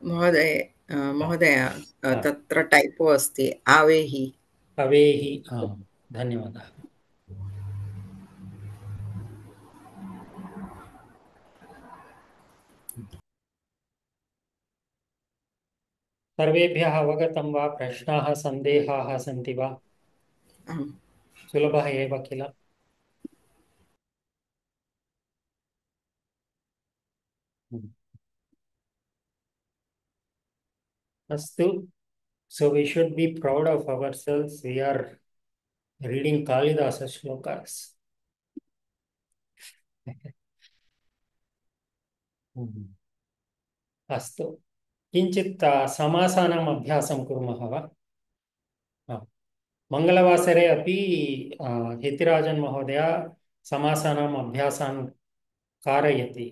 महोदय तत्र टैपो अस्ति आवेहि अवेहि धन्यवादः सर्वेभ्यः अवगतं वा प्रश्नाः सन्देहाः सन्ति वा सुलभः एव किल अस्तु so we should be proud of ourselves we are reading Kalidasa shlokas अस्तु किञ्चित् समासानाम् अभ्यासं कुर्मः वा मङ्गलवासरे अपि हितिराजन् महोदय समासानाम् अभ्यासान् कारयति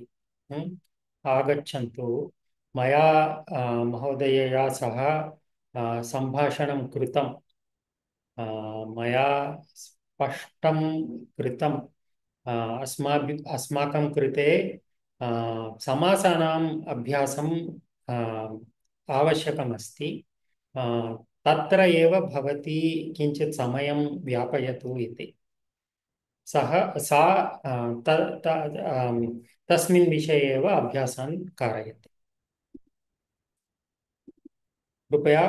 आगच्छन्तु मया महोदयया सह सम्भाषणं कृतं मया स्पष्टं कृतं अस्माकं कृते समासानाम् अभ्यासम् आवश्यकमस्ति तत्र एव भवती किञ्चित् समयं व्यापयतु इति तस्मिन् विषये एव अभ्यासान् कारयति कृपया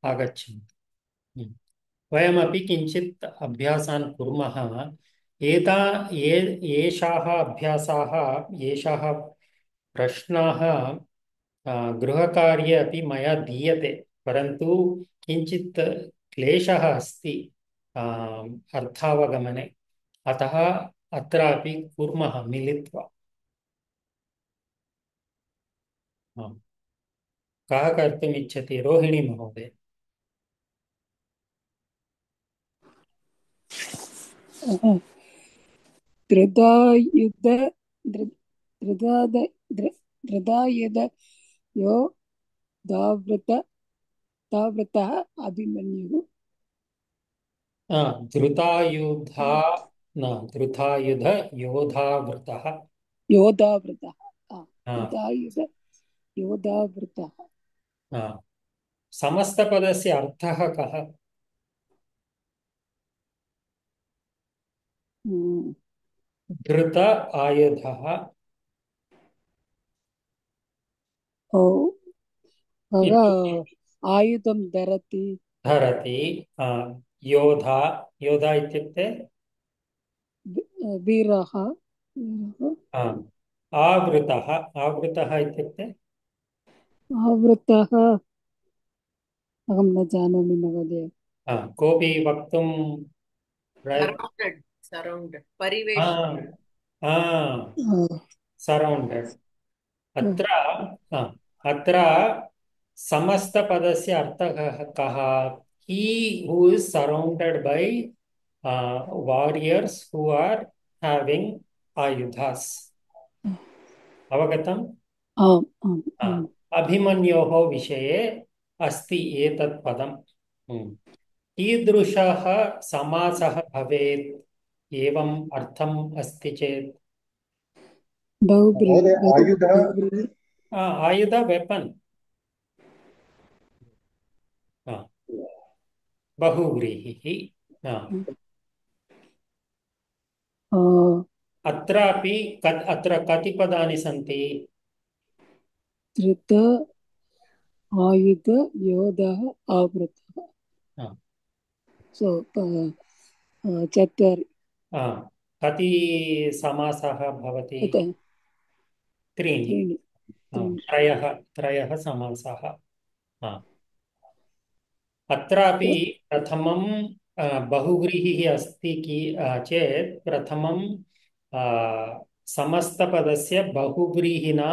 आगच्छन्तु वयमपि किञ्चित् अभ्यासान् कुर्मः एषाः अभ्यासाः एषाः प्रश्नाः गृहकार्ये अपि मया दीयते परन्तु किञ्चित् क्लेशः अस्ति अर्थावगमने अतः अत्रापि कुर्मः मिलित्वा कः कर्तुम् इच्छति रोहिणी महोदय धृदायुधयो दावृतः अभिमन्युः धृतायुधा न धृतायुध योधावृतः योधावृतः समस्तपदस्य अर्थः कः धृत आयुधः ओ इति आयुधं धरति धरति योधा योधा इत्युक्ते वीरः आवृतः आवृतः इत्युक्ते आवृतः अहं न जानामि महोदय कोऽपि वक्तुं surrounded परिवेश सराउण्डेड् अत्र अत्र समस्तपदस्य अर्थः कः he who is surrounded by warriors who are having आयुधास् अवगतम् आम् आम् आम् अभिमन्योः विषये अस्ति एतत् पदम् कीदृशः समासः भवेत् एवम् अर्थम् अस्ति चेत् आयुध वेपन् बहुव्रीहिः अत्रापि अत्र कति पदानि सन्ति धृत आयुध योधः आवृतः सो चत्वारि कति समासः भवति त्रीणि त्रयः समासाः अत्रापि प्रथमं बहुव्रीहिः अस्ति चेत् प्रथमं समस्तपदस्य बहुव्रीहिना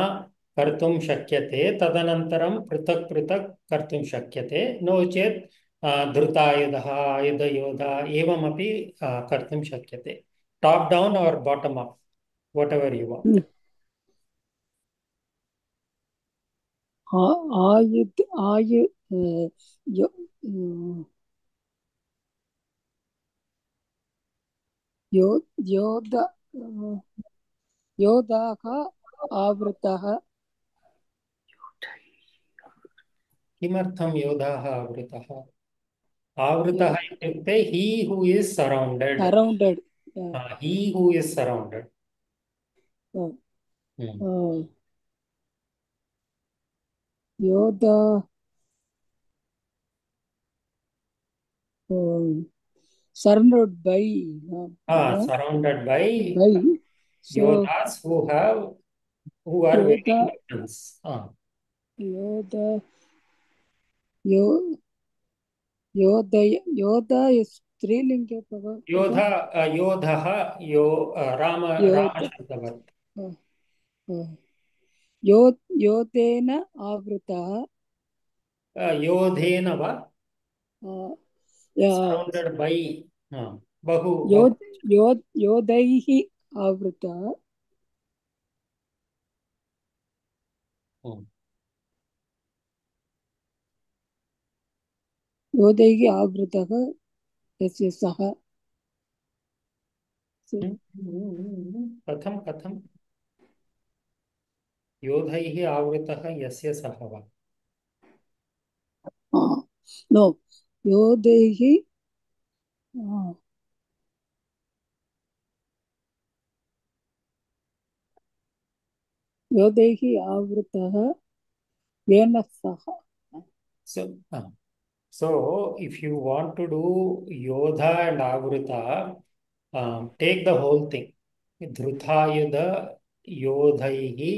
कर्तुं शक्यते तदनन्तरं पृथक् पृथक् कर्तुं शक्यते नो चेत् धृतायुधः आयुधयोधा एवमपि कर्तुं शक्यते टॉप डाउन और bottom up whatever you want योधाः आवृतः किमर्थं योधाः आवृतः आवृतः इत्युक्ते he who is surrounded he who is surrounded योधा surrounded by yodhas who are wielding weapons योधा is स्त्रीलिंग योधः राम शब्दवत् योधेन आवृतः योधेन वा surrounded by बहु योधैः आवृतः योधैः आवृतः यस्य सः कथं योधैः आवृतः यस्य सः वा नो योधैः योधैः आवृतः येन सह so if you want to do yodha and avrita take the whole thing dhrutayudha yodhaihi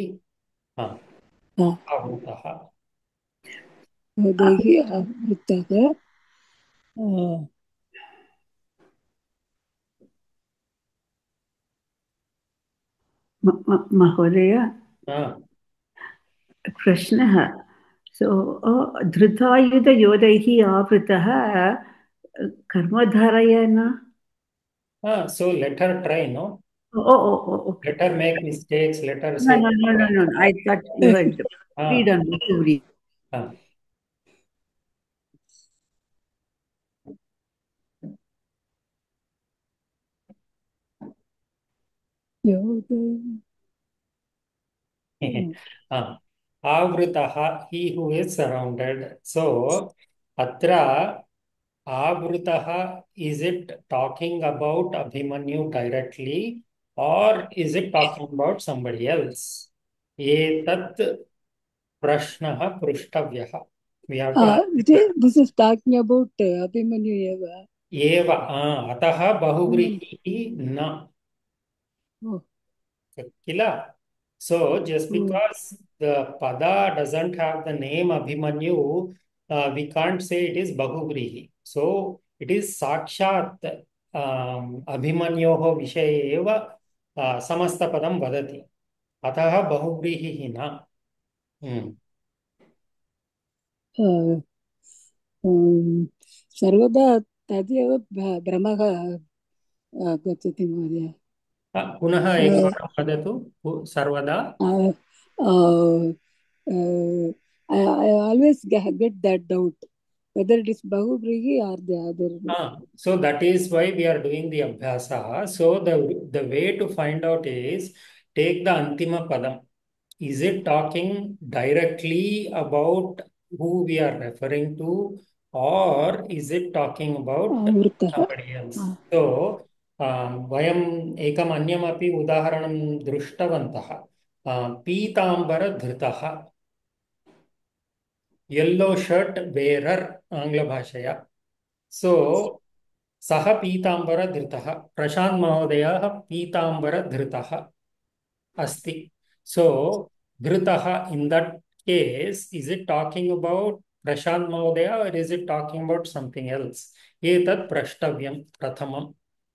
avrutah योधैः आवृतः महोदय प्रश्नः सो धृतायुधयोधैः आवृतः कर्मधारयेन so let her try no okay. Let her make mistakes let her say no I thought you had read on theory आवृतः he who is surrounded so atra आवृतः is it talking about Abhimanyu directly or is it talking about somebody else? Etat prashnah prushtavyah. We have to ask. This is talking about Abhimanyu Eva. Eva. Ataha bahuvrihi na. Oh. Kila. So just because the pada doesn't have the name Abhimanyu, we can't say it is bahuvrihi. So it is sakshat Abhimanyoho vishaye eva samasta padam vadati. Ataha bahuvrihi na. सर्वदा तदेव भ्रमः गच्छति महोदय. पुनः एकवारं वदतु सर्वदा. I always get that doubt whether it is Bahuvrihi or the other. So that is why we are doing the abhyasa. So the way to find out is take the antima padam. Is it talking directly about who we are referring to, or is it talking about somebody else? So वयम् एकम् अन्यमपि उदाहरणं दृष्टवन्तः. पीताम्बरधृतः, yellow shirt वेरर् आङ्ग्लभाषया. सो सः पीताम्बरधृतः, प्रशान्त् महोदयः पीताम्बरधृतः अस्ति. So धृतः, in that case, is it talking about Prashant Mahodaya or is it talking about something else? Etat prashtavyam prathamam.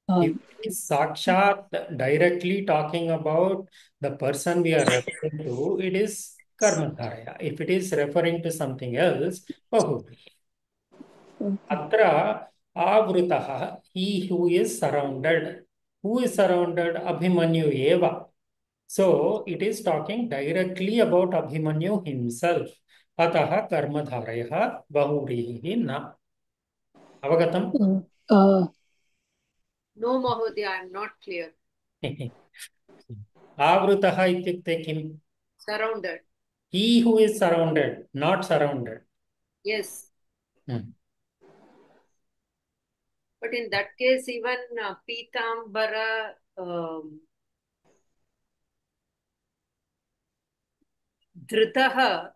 If it is sakshat directly talking about the person we are referring to, it is karmadharaya. If it is referring to something else, bahuvrihi. Atra avrutaha, he who is surrounded. Who is surrounded? Abhimanyu eva. So it is talking directly about Abhimanyu himself. Ataha karmadharayah bahuvrihi na. Avagatam? No, Mahodaya, I am not clear. Avrutaha ityukte kim? Surrounded. He who is surrounded, not surrounded. Yes. But in that case, even Pitambara, Dhritaha,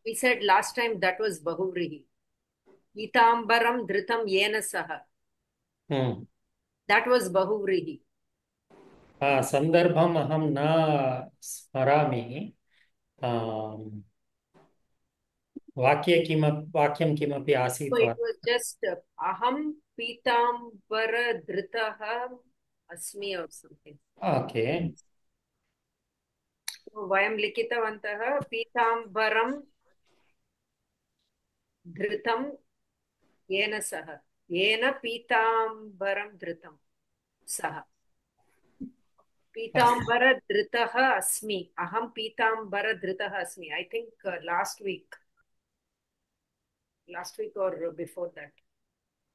we said last time that was Bahuvrihi. Pitambaram Dhritam Yena Saha. That was Bahuvrihi. Sandarbham aham na smarami. Vakyam kimapi asit. So it was just aham pitambara dhritaha asmi or something. Okay. So vayam likitavantaha pitambaram dhritam yena saha. Yena pitambaram dhritam saha. Pitambara dhritaha asmi. Aham pitambara dhritaha asmi. I think last week or before that.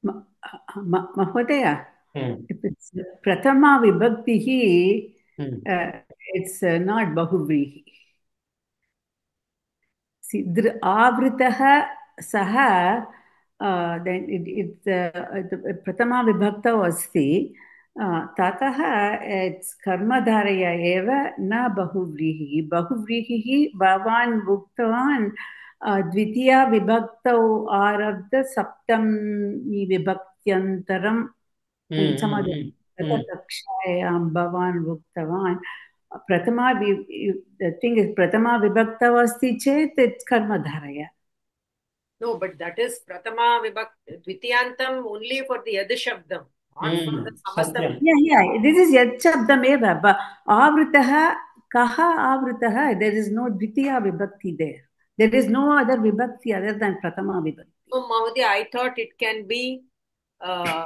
Mahodaya, if it's Pratama Vibhaktihi, it's not Bahuvrihi. See, Avritaha Saha, then it's Pratama Vibhakta Vasti, Tataha, it's Karmadharaya Eva, na Bahuvrihi. Bahuvrihi Bhavan Bhuktavan. Dvitiya vibhaktau arabdha saptami vibhaktyantaram samadhi takshayam bhavan bhuktavan. Pratama, the thing is, Pratama vibhakta vasti chet, it's karmadharaya. No, but that is Pratama vibhakta, Dvitiyantam only for the Yad Shabdam. Not for the Samastam. Yeah, this is Yad Shabdam eva, but Avritaha, Kaha Avritaha, there is no Dvitiya vibhakti there. There is no other vibhakti other than Pratama vibhakti. No, Mahodaya, I thought it can be Dhritayuda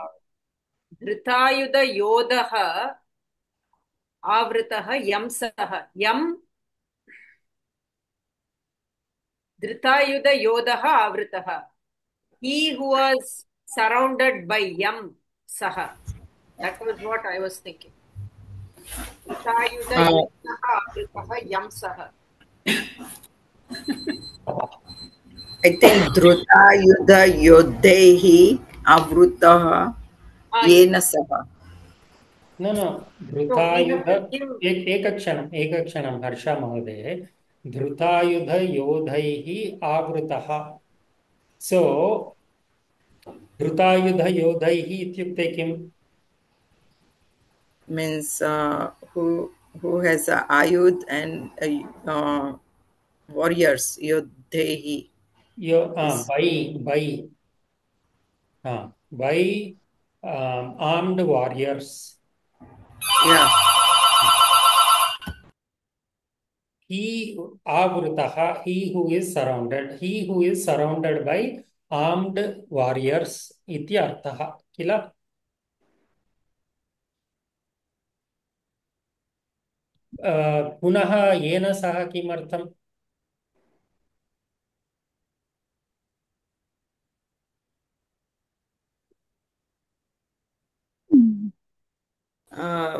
Yodaha Avritaha Yamsaha. Yam Dhritayuda Yodaha Avritaha. He who was surrounded by Yam Saha. That was what I was thinking. Dhritayuda Yodaha Avritaha Yam Saha. I think Dhruta Yudha Yodhehi Avrutaha Yena Saha. No, no. So we have धृतायुध to give. एकक्षणं हर्ष महोदय. धृतायुधयोधैः आवृतः. So धृतायुधयोधैः इत्युक्ते किम्? Means who has ayud and warriors, yodhehi is, by armed warriors. yeah. He avrutaha, he who is surrounded by armed warriors iti arthaha. Kila? पुनः येन सह किमर्थम्?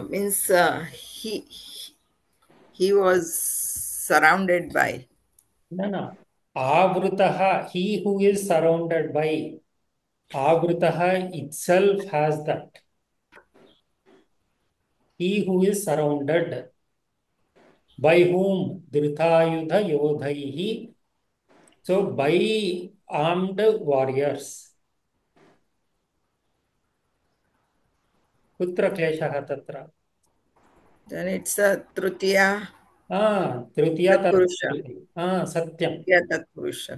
Means he was surrounded by. No. Avrutaha, he who is surrounded by. Avrutaha itself has that. He who is surrounded. By whom? Dhritayudha yodhaihi. So by armed warriors. Kutra kleshah tatra? Then it's a trutiya Tritiya tatpurusha. Satyam. Yeah, tatpurusha.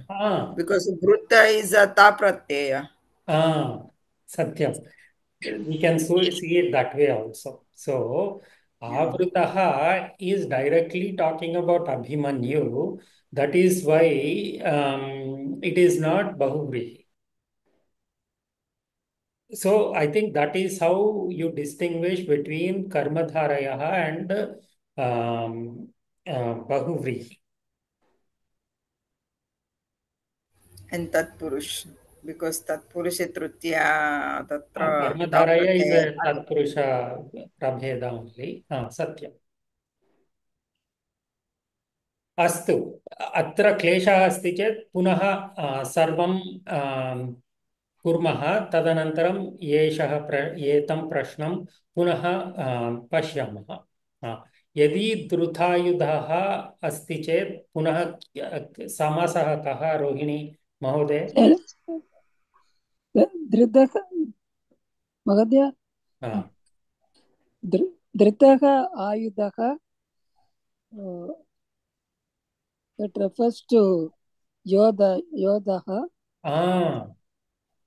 Because Because Bhrutta is a ta pratyaya. Satyam. We can see it that way also. So, Avrutaha is directly talking about Abhimanyu. That is why it is not Bahuvrihi. So, I think that is how you distinguish between Karmadharayaha and Bahuvrihi. And tatpurush. Because tatpurusha trutiya tatra ta Karmadharaya is pratyaya. a Tatpurusha Prabheda only. Satyam. अस्तु अत्र क्लेशः अस्ति चेत् पुनः सर्वं कुर्मः तदनन्तरं एतं प्रश्नं पुनः पश्यामः यदि द्रुतायुधः अस्ति चेत् पुनः समासः कः रोहिणी महोदय धृतः महोदय धृतः आयुधः that refers to Yodaha.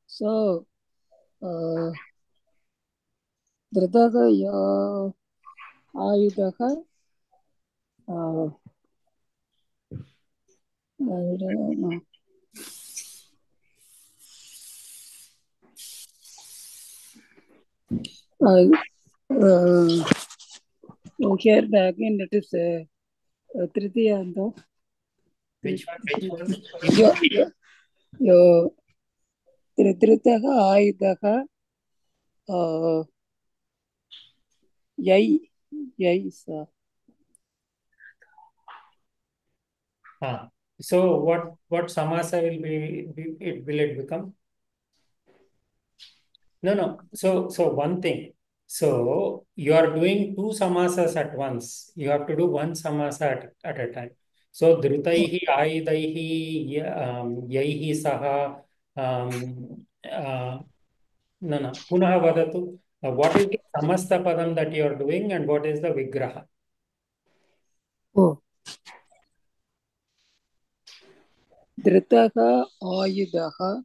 So, Dritaha Ayudaha. I don't know. Here again it is Tritiyanta. Which one? Yo Dritaha Ayudaha Yai sir. So what samasa will it become? No. So one thing. So you are doing two samasas at once. You have to do one samasa at a time. So drutaihi aidaihi yaihi saha no. Punah vadatu. What is the samasta padam that you are doing and what is the vigraha? Oh. Dritaha Ayudaha.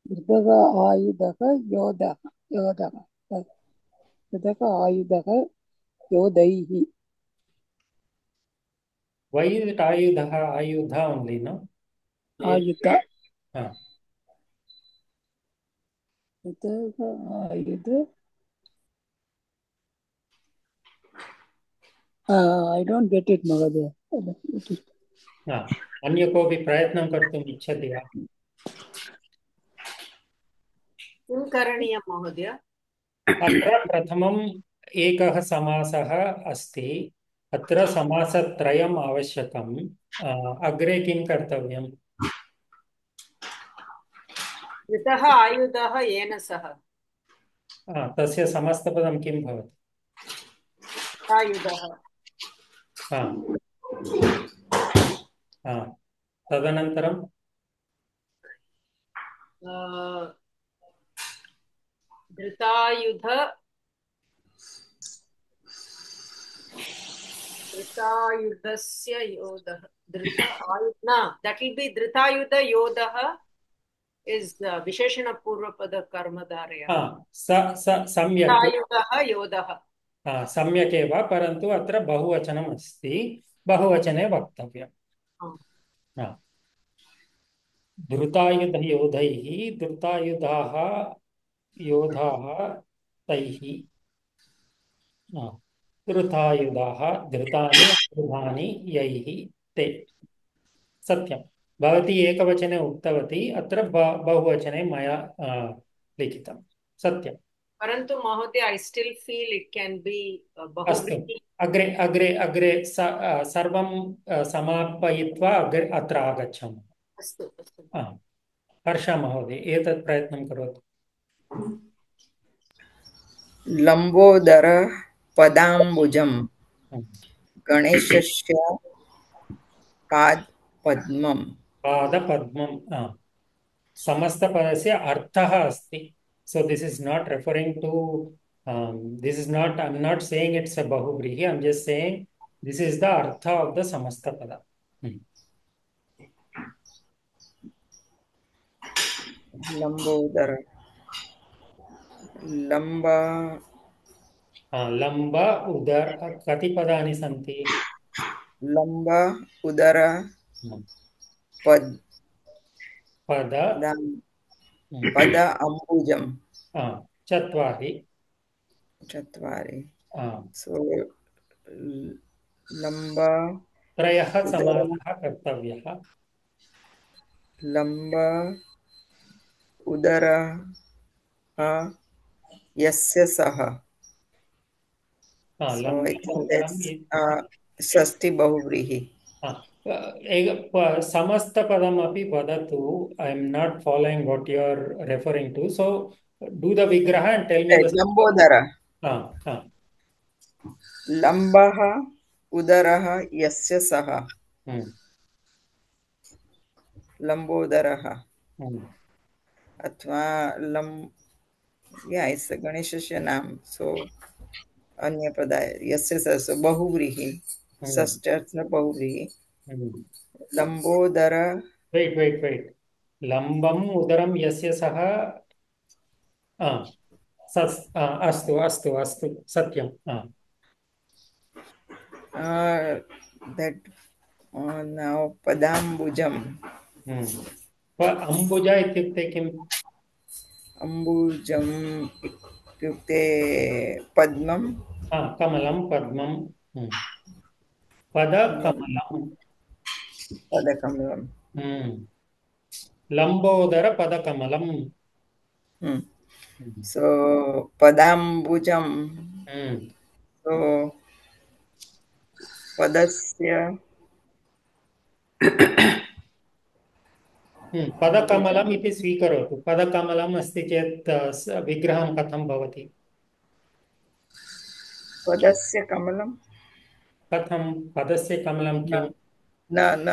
Dritaha Ayudaha Yodaha. Dritaha Ayudaha Yodaihi. Why is it ayudha only, no? Ayuda. Ayuda. I don't get it, Magadya. अन्य कोऽपि प्रयत्नं कर्तुम् इच्छति वा? किं करणीयं महोदय? अत्र प्रथमम् एकः समासः अस्ति. अत्र समासत्रयम् आवश्यकम्. अग्रे किं कर्तव्यम्? धृतः आयुधः येन सह तस्य समस्तपदं किं भवति? आयुधः हा, हा, तदनन्तरं धृतायुध धृतायुधस्य योधः धृत आयु न that will be धृतायुध योधः is विशेषण पूर्वपद कर्मधारयः सम्यक् धृतायुधः योधः सम्यक् एव, परन्तु अत्र बहुवचनम् अस्ति, बहुवचने वक्तव्यम्। धृतायुधयोधैः, धृतायुधाः योधाः तैः, धृतायुधाः धृतानि आयुधानि यैः ते। सत्यं, भवती एकवचने उक्तवती, अत्र बहुवचने मया लिखितं। सत्यं। परन्तु महोदय I still feel it can be अस्तु, अग्रे अग्रे अग्रे सर्वं समापयित्वा अत्र आगच्छामः। अस्तु अस्तु। हर्षा महोदय, एतत् प्रयत्नं करोतु। लम्बोदर पदाम्बुजं गणेशस्य पादपद्मं। पादपद्मं समस्तपदस्य अर्थः अस्ति। So this is not referring to this is not, I'm not saying it's a bahuvrihi, I'm just saying this is the artha of the samastapada. लम्बोदर लम्ब उदर कति पदानि सन्ति? लम्ब उदर पद अम्बुजं चत्वारि। सो लम्ब त्रयः समासः कर्तव्यः। लम्ब उदर यस्य सः, षष्ठी बहुव्रीहि। समस्तपदमपि वदतु। I am not following what you are referring to, so do the vigraha and tell me the लम्बोदर लम्बः उदरः यस्य सः लम्बोदरः अथवा गणेशस्य नाम। सो अन्यपदाय यस्य सः बहुव्रीहि, षष्ठी बहुव्रीहि। लम्बोदर wait लम्बम् उदरं यस्य सः अस्तु अस्तु अस्तु सत्यं। that now पदाम्बुजम्। अम्बुज इत्युक्ते किम्? अम्बुजम् इत्युक्ते पद्मं। कमलं पद्मं पदकमलं पदकमलं लम्बोदर पदकमलं। सो पदाम्बुजं सो पदस्य पदकमलम् इति स्वीकरोतु। पदकमलम् अस्ति चेत् विग्रहं कथं भवति? पदस्य कमलं कथं? पदस्य कमलं किं? न न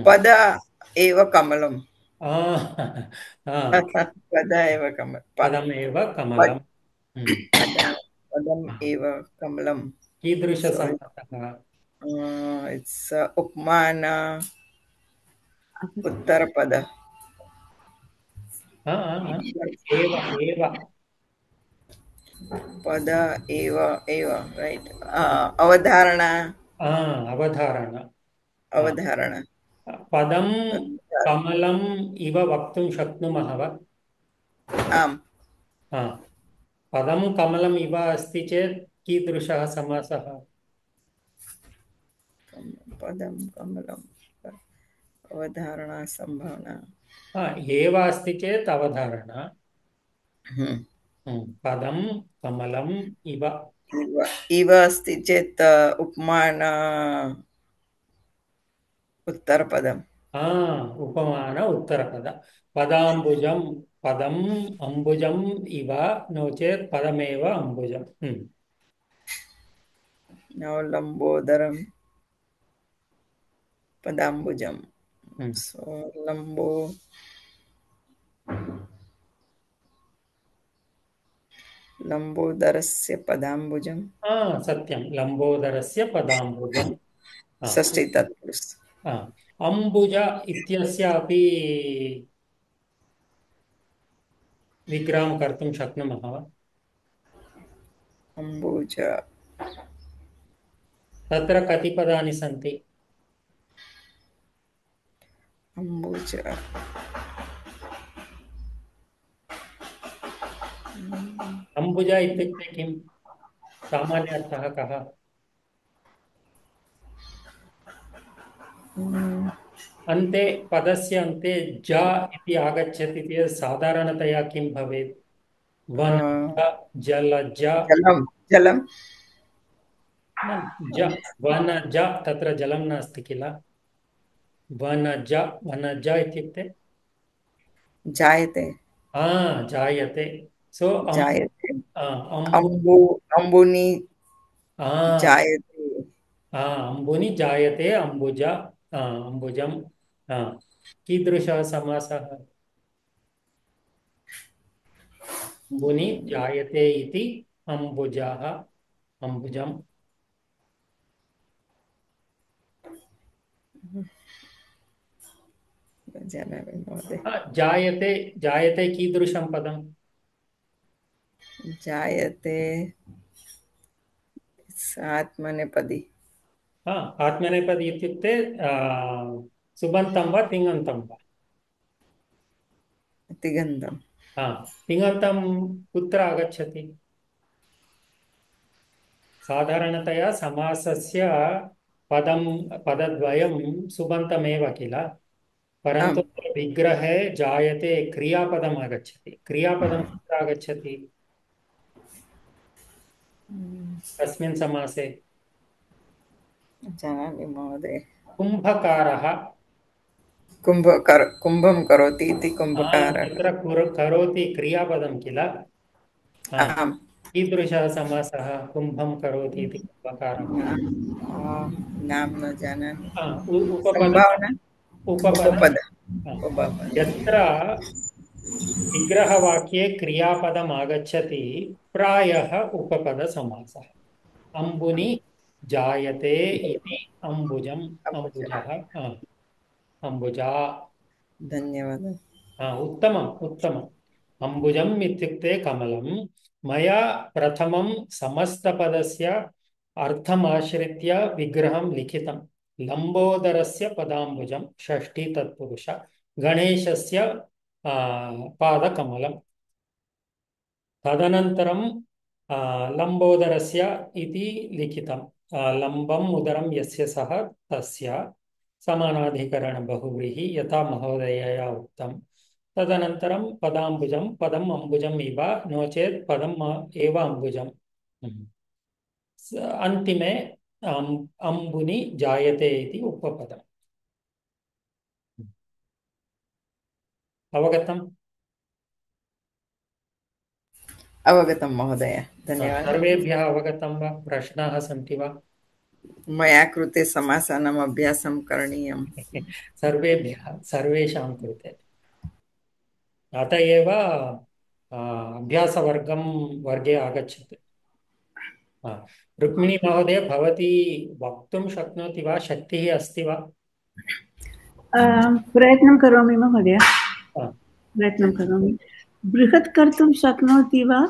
पद एव कमलं। पद एव कमलं। पदमेव कमलं। पदम् एव कमलं। कीदृशसम्बन्धः? इट्स् उपमान उत्तरपद। पद एव राइट। अवधारणा अवधारणा। पदं कमलम् इव वक्तुं शक्नुमः वा? आम्। पदं कमलम् इव अस्ति चेत् कीदृशः समासः? पदं कमलम् अवधारणा संभावना। एव अस्ति चेत् अवधारणा। पदं कमलम् इव इव अस्ति चेत् उपमान उत्तरपदम्। उपमान उत्तरपद। पदाम्बुजं पदम् अम्बुजम् इव नो चेत् पदमेव अम्बुजम् Now Lambodharam Padambujam. So Lambodharasya Padambujam. सत्यं लम्बोदरस्य पदाम्बुजम् षष्ठी तत्पुरुष. अम्बुज इत्यस्यापि विग्रहं कर्तुं शक्नुमः वा? अम्बुज तत्र कति पदानि सन्ति? अम्बुज अम्बुज इत्युक्ते किं? सामान्यार्थः कः? अन्ते पदस्य अन्ते ज इति आगच्छति चेत् साधारणतया किं भवेत्? वन जलज जलम जलम ज वनज तत्र जलं नास्ति किल? वनज वनज इत्युक्ते जायते जायते. सो जायते अम्बु अम्बुनि जायते अम्बुनि जायते अम्बुज अम्बुजं कीदृशः समासः? अम्बुनि जायते इति अम्बुजः अम्बुजम् जायते जायते कीदृशं पदम्? जायते आत्मनेपदी. आत्मनेपदी इत्युक्ते सुबन्तं वा तिङन्तं वा? तिङन्तं. तिङन्तं कुत्र आगच्छति? साधारणतया समासस्य पदद्वयं सुबन्तमेव किल? परन्तु विग्रहे जायते क्रियापदम् आगच्छति. क्रियापदं कुत्र आगच्छति? कस्मिन् समासे? जानामि महोदय. कुम्भकारः कुम्भं करोति इति कुम्भकारः. तत्र करोति क्रियापदं किल? कीदृशः समासः? कुम्भं करोति इति कुम्भकारः. नाम न जानामि. उपपद. यत्र विग्रहवाक्ये क्रियापदम् आगच्छति प्रायः उपपदसमासः. अम्बुनि जायते इति अम्बुजम् अम्बुजः अम्बुजा. धन्यवादः. उत्तमम् उत्तमम्. अम्बुजम् इत्युक्ते कमलं. मया प्रथमं समस्तपदस्य अर्थमाश्रित्य विग्रहं लिखितं. लम्बोदरस्य पदाम्बुजं षष्ठी तत्पुरुष गणेशस्य पादकमलं. तदनन्तरं लम्बोदरस्य इति लिखितं. लम्बम् उदरं यस्य सः तस्य समानाधिकरण बहुव्रीहि यथा महोदयया उक्तं. तदनन्तरं पदाम्बुजं पदम् अम्बुजम् इव नो चेत् पदम् एव अम्बुजम्. अन्तिमे अम्बुनि जायते इति उपपदम्. अवगतम्? अवगतं महोदय. धन्यवादः. सर्वेभ्यः अवगतं वा? प्रश्नाः सन्ति वा? मया कृते समासानाम् अभ्यासं करणीयम्. सर्वेभ्यः सर्वेषां कृते. अत एव अभ्यासवर्गं वर्गे आगच्छति. रुक्मिणी महोदय भवती वक्तुं शक्नोति वा? शक्तिः अस्ति वा? प्रयत्नं करोमि महोदय. प्रयत्नं करोमि. बृहत् कर्तुं शक्नोति वा?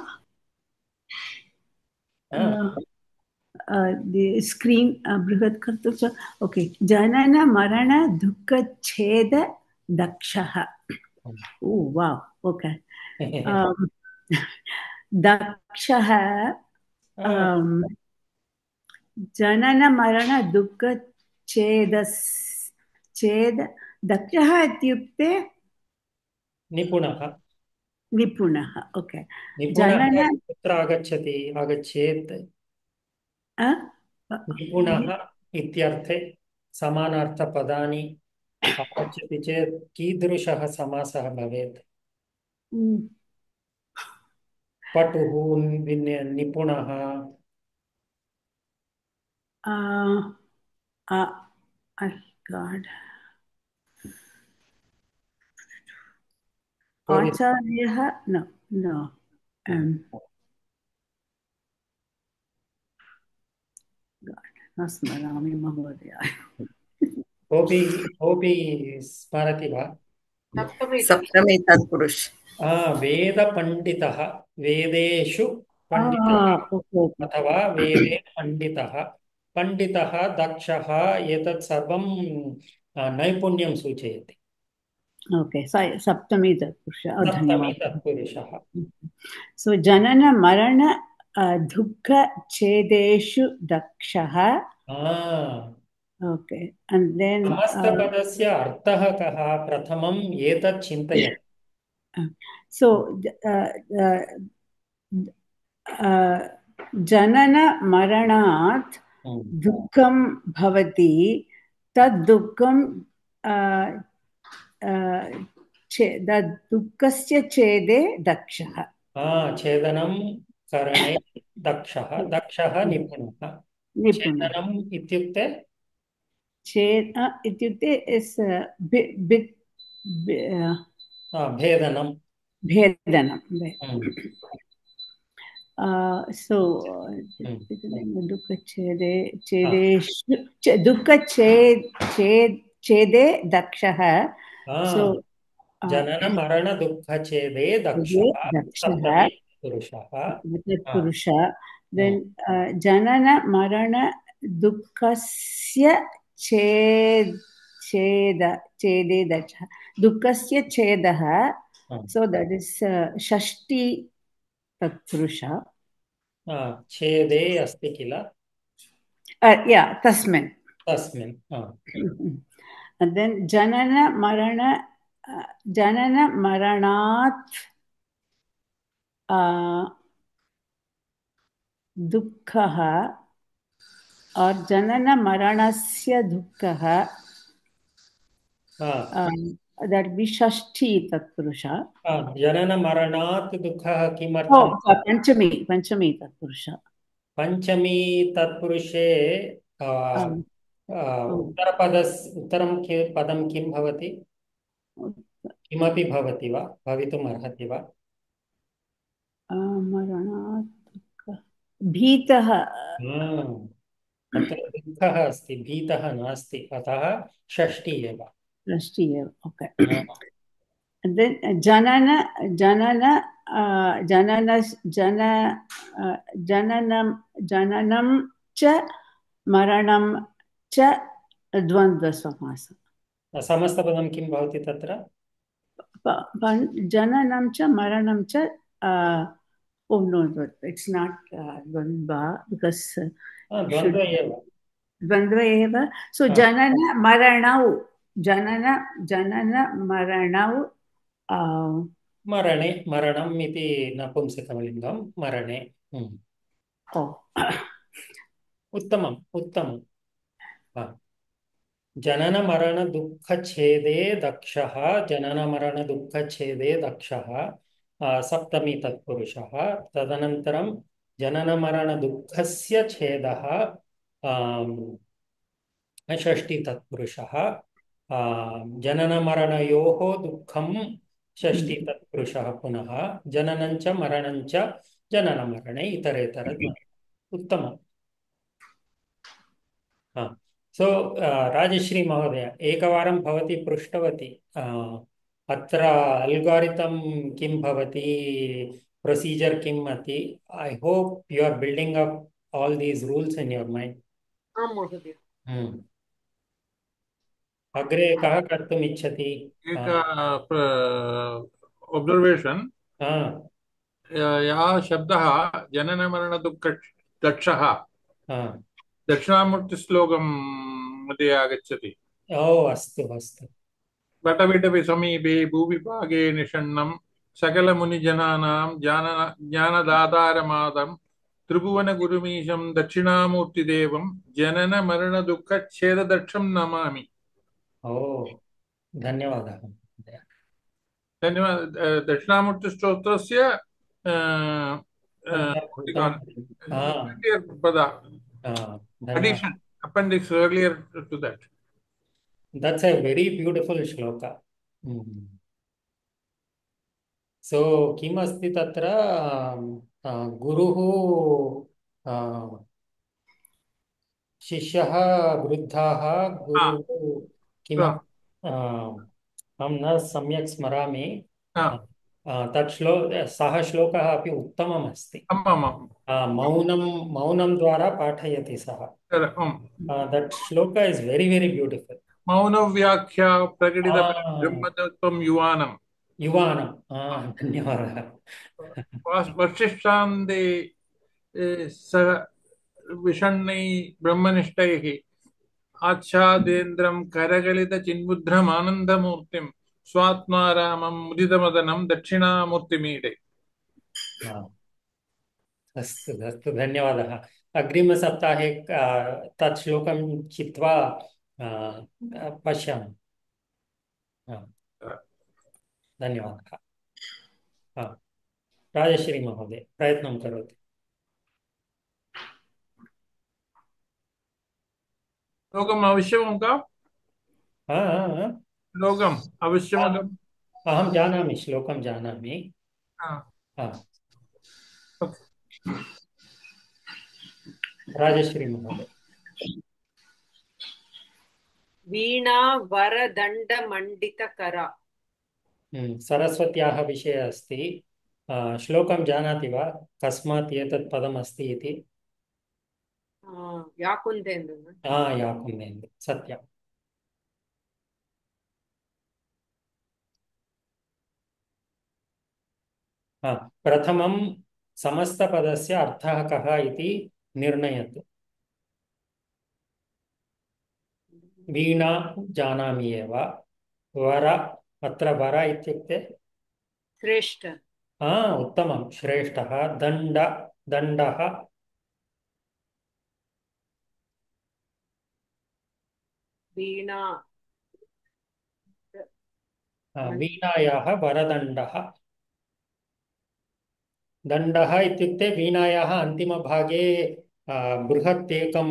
स्क्रीन् बृहत् कर्तुं ओके. जनन मरण दुःखच्छेद दक्षः. वाव्. ओके. दक्षः जनन मरण दुःखच्छेद दक्षः इत्युक्ते निपुणः. निपुणः. ओके. निपुणः कुत्र आगच्छति? आगच्छेत्. निपुणः इत्यर्थे समानार्थपदानि आगच्छति चेत् कीदृशः समासः भवेत्? पटुः, निपुणः, God. कोऽपि आचार्यः no न स्मरामि महोदय. कोऽपि स्मरति वा? सप्तमी सप्तमी तत्पुरुष वेदपण्डितः, वेदेषु पण्डितः ओके अथवा वेदे पण्डितः, पण्डितः दक्षः, एतत् सर्वं नैपुण्यं सूचयति। ओके सप्तमी तत्पुरुष. सप्तमी धन्यवादः. तत्पुरुषः। सो जनन मरण दुःख छेदेषु दक्षः. ओके and then समस्तपदस्य अर्थः कः? प्रथमम् एतत् चिन्तयतु। so जनन मरणात् दुःखं भवति. तद् दुःखं दुःखस्य छेदे दक्षः. छेदनं करणे दक्षः, दक्षः निपुणः। छेदनम् इत्युक्ते इत्युक्ते भेदनं। सो दुःखछेदे दक्षः. सो जनन मरण दुःखछेदे दक्षः सप्तमी पुरुषः. देन् जनन मरण दुःखस्य छेदे दक्षः. दुःखस्य छेदः. सो दट् इस् षष्ठी तत्पुरुष. छेदे अस्ति किल? तस्मिन्. And then janana maranaat dukkha or janana maranasya dukkha. That be षष्ठी तत्पुरुषा. जनन मरणात् दुःखः किमर्थं? पंचमी तत्पुरुष. पंचमी तत्पुरुषे उत्तरं पदं किं भवति? किमपि भवति वा? भवितुम् अर्हति वा? मरणात् भीतः. अत्र दुःखः अस्ति, भीतः नास्ति, अतः षष्ठी एव. ओके. जननं च मरणं च द्वन्द्वसमासः. समस्तपदं किं भवति तत्र? जननं च मरणं च no, it's not द्वन्द्वा because द्वन्द्व एव. So जनन मरणौ मरणे, मरणम् इति नपुंसकलिङ्गं, मरणे. उत्तमम्. जनन मरण दुःखछेदे दक्षः, जनन मरण दुःखछेदे दक्षः सप्तमी तत्पुरुषः. तदनन्तरं जनन मरण दुःखस्य छेदः षष्ठी तत्पुरुषः. जननमरणयोः दुःखं षष्ठी तत्पुरुषः. पुनः जननं च मरणं च जननमरणे इतरेतर. उत्तमम्. सो राजश्री महोदय, एकवारं भवती पृष्टवती अत्र अल्गारिथम् किं भवति, प्रोसीजर् किम् अस्ति. I hope you are building up all these rules in your mind. आम् महोदय. अग्रे कः कर्तुम् इच्छति? ऑब्जर्वेशन यः शब्दः जननमरणदुःख दक्षः दक्षिणामूर्तिश्लोकं मध्ये आगच्छति. अस्तु. वटविटपि समीपे भूविभागे निषण्णं सकलमुनिजनानां ज्ञानदातारमादं त्रिभुवनगुरुमीशं दक्षिणामूर्तिदेवं जननमरणदुःखच्छेददक्षं नमामि. धन्यवादः। धन्यवादः। दक्षिणामूर्तिस्तोत्रस्य अन्तर्भूतं पद धन्यवादः. addition appendix earlier to that. That's a very beautiful shloka. So किम् अस्ति तत्र गुरुः शिष्यः वृद्धाः गुरुः किमपि अहं न सम्यक् स्मरामि तत् सः श्लोकः अपि उत्तमम् अस्ति मौनं द्वारा पाठयति सः that shloka is very very beautiful मौनव्याख्या प्रकटित ब्रह्मतत्त्वं युवानम् धन्यवादः वसिष्ठान्ते स विषण्णै ब्रह्मनिष्ठैः आच्छादेन्द्रं करगलितचिन्मुद्रमानन्दमूर्तिं स्वात्मारामं मुदितमदनं दक्षिणामूर्तिमीडे अस्तु अस्तु धन्यवादः अग्रिमसप्ताहे तत् श्लोकं चित्वा पश्यामि धन्यवादः राजश्री महोदय प्रयत्नं करोतु श्लोकम् आवश्यकं का श्लोकम् आवश्यकम् अहं जानामि श्लोकं जानामि राजश्री महोदय वीणा वरदण्डमण्डितकरा सरस्वत्याः विषये अस्ति श्लोकं जानाति वा कस्मात् एतत् पदम् अस्ति इति याकुन्देन्दु याकुन्देन्दु सत्यम् प्रथमं समस्तपदस्य अर्थः कः इति निर्णयतु वीणा जानामि एव वर अत्र वर इत्युक्ते श्रेष्ठ उत्तमं श्रेष्ठः दण्डः वीणा वीणायाः वरदण्डः दण्डः इत्युक्ते वीणायाः अन्तिमभागे बृहत् एकं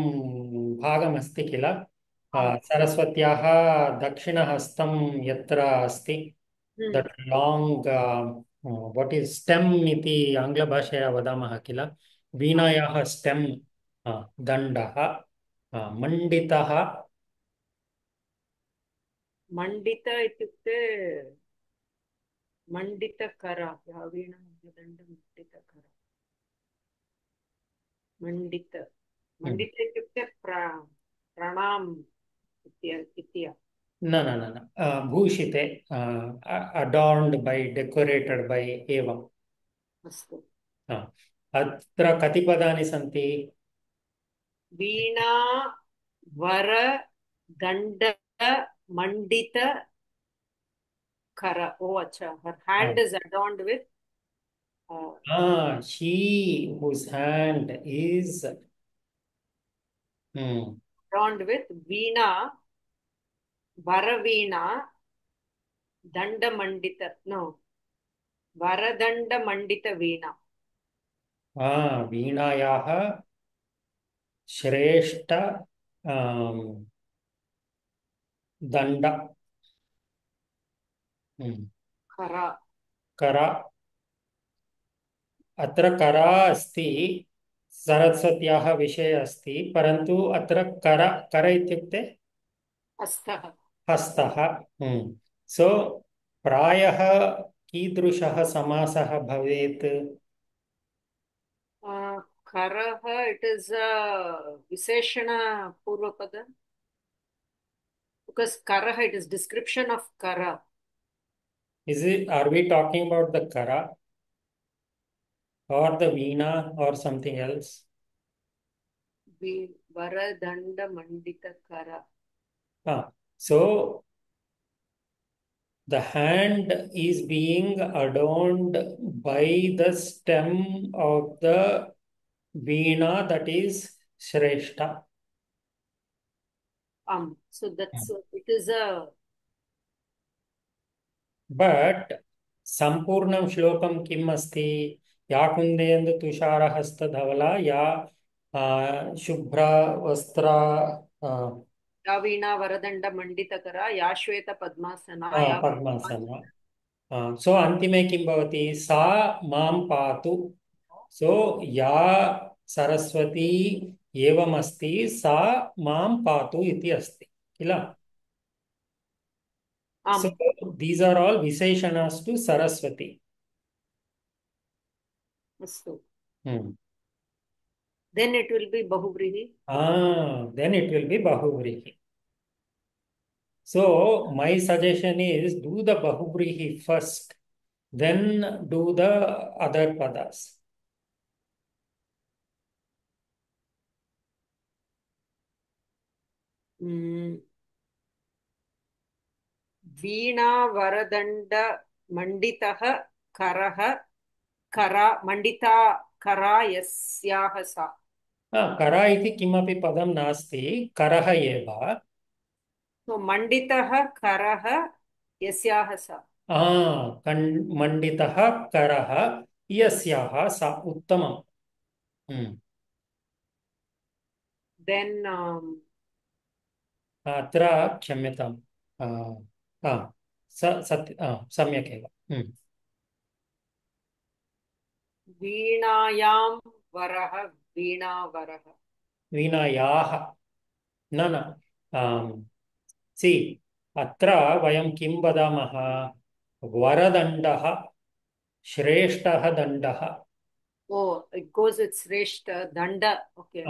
भागमस्ति किल सरस्वत्याः दक्षिणहस्तं यत्र अस्ति that long watt is stem इति आङ्ग्लभाषया वदामः किल वीणायाः स्टेम् दण्डः मण्डितः मण्डित इत्युक्ते मण्डितकरा वीणा दण्डमण्डितकरा मण्डित इत्युक्ते प्रणाम इत्या न भूषिते अडॉर्न्ड बै डेकोरेटेड बै एवम् अस्तु अत्र कति पदानि सन्ति वीणा वर दण्ड मण्डित kara acha her hand is adorned with she whose hand is adorned with veena varaveena dandamandita varadandamandita veena वीणायाः श्रेष्ठ दण्ड करा अत्र करा अस्ति सरस्वत्याः विषये अस्ति परन्तु अत्र कर इत्युक्ते हस्तः सो प्रायः कीदृशः समासः भवेत् करः इट इज अ विशेषण पूर्वपद because karah it is description of kara are we talking about the kara or the veena or something else varadanda mandita kara so the hand is being adorned by the stem of the veena that is shrestha so that's it is a but सम्पूर्णं श्लोकं किम् अस्ति? या कुन्देन्दु तुषारहस्तधवला या शुभ्रवस्त्रा या वीणा वरदण्ड मण्डितकरा या श्वेत पद्मासना या पद्मासना। सो अन्तिमे किं भवति? सा मां पातु। सो या सरस्वती एवमस्ति सा मां पातु इति अस्ति किल? आम् So these are all Visheshanas to Saraswati. अस्तु Hmm. then it will be bahuvrihi. Then it will be Bahuvrihi. So my suggestion is do the Bahuvrihi first, then do the other padas. वीणा वरदण्ड मण्डितः करः करा मण्डिता करा यस्याः सा। करा इति किमपि पदं नास्ति, करः एव। So मण्डितः करः यस्याः सा। मण्डितः करः यस्याः सा। उत्तमम्। Then अत्र क्षम्यताम्, सम्यक् एव। वीणायां वरः वीणावरः। वीणायाः न सि अत्र वयं किं वदामः? वरदण्डः श्रेष्ठः दण्डः। Oh, it goes with श्रेष्ठ दण्ड. Okay.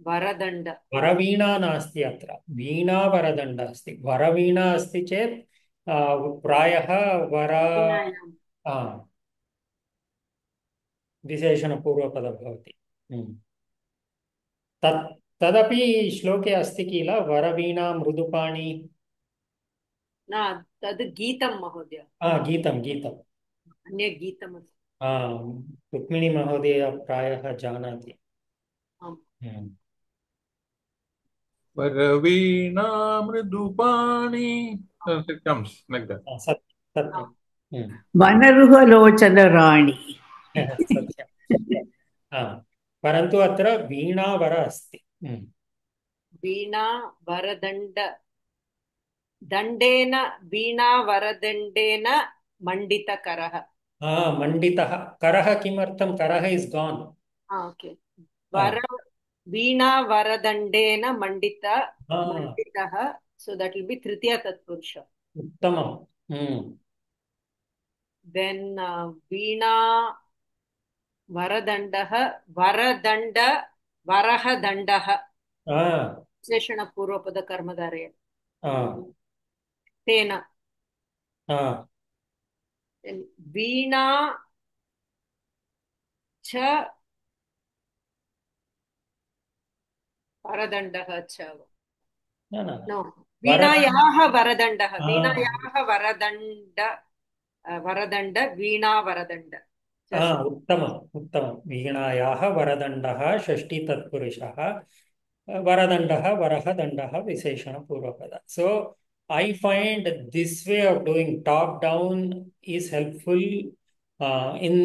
वरदण्ड। वरवीणा नास्ति अत्र, वीणा वरदण्ड अस्ति। वरवीणा अस्ति चेत् प्रायः विशेषणपूर्वपदं भवति। तदपि श्लोके अस्ति किल, वरवीणा मृदुपाणि। न तद् गीतं महोदय। गीतं गीतम् अन्य गीतमस्ति। रुक्मिणी महोदय प्रायः जानाति। वरवीणा मृदुपाणि comes like that. सत्यं। वनरुहलोचन राणि। परन्तु अत्र वीणावर अस्ति। वीणा वरदण्ड दण्डेन वीणा वरदण्डेन मण्डितकरः। मण्डितः करः किमर्थं? करः इस् गान्। ओके। वीणा वरदण्डेन मण्डितः, सो दट विल बी तृतीय तत्पुरुष। उत्तमम्। देन वीणा वरदण्डः वरदण्ड वरः दण्डः विशेषण पूर्वपद कर्मधारय तेन। वीणा च वरदण्डः च वीणायाः वरदण्डः वीणायाः वरदण्ड वीणा वरदण्ड। उत्तमम् उत्तमं। वीणायाः वरदण्डः षष्ठी तत्पुरुषः, वरदण्डः वरः दण्डः विशेषणपूर्वपद। सो I find this way of doing top down is helpful in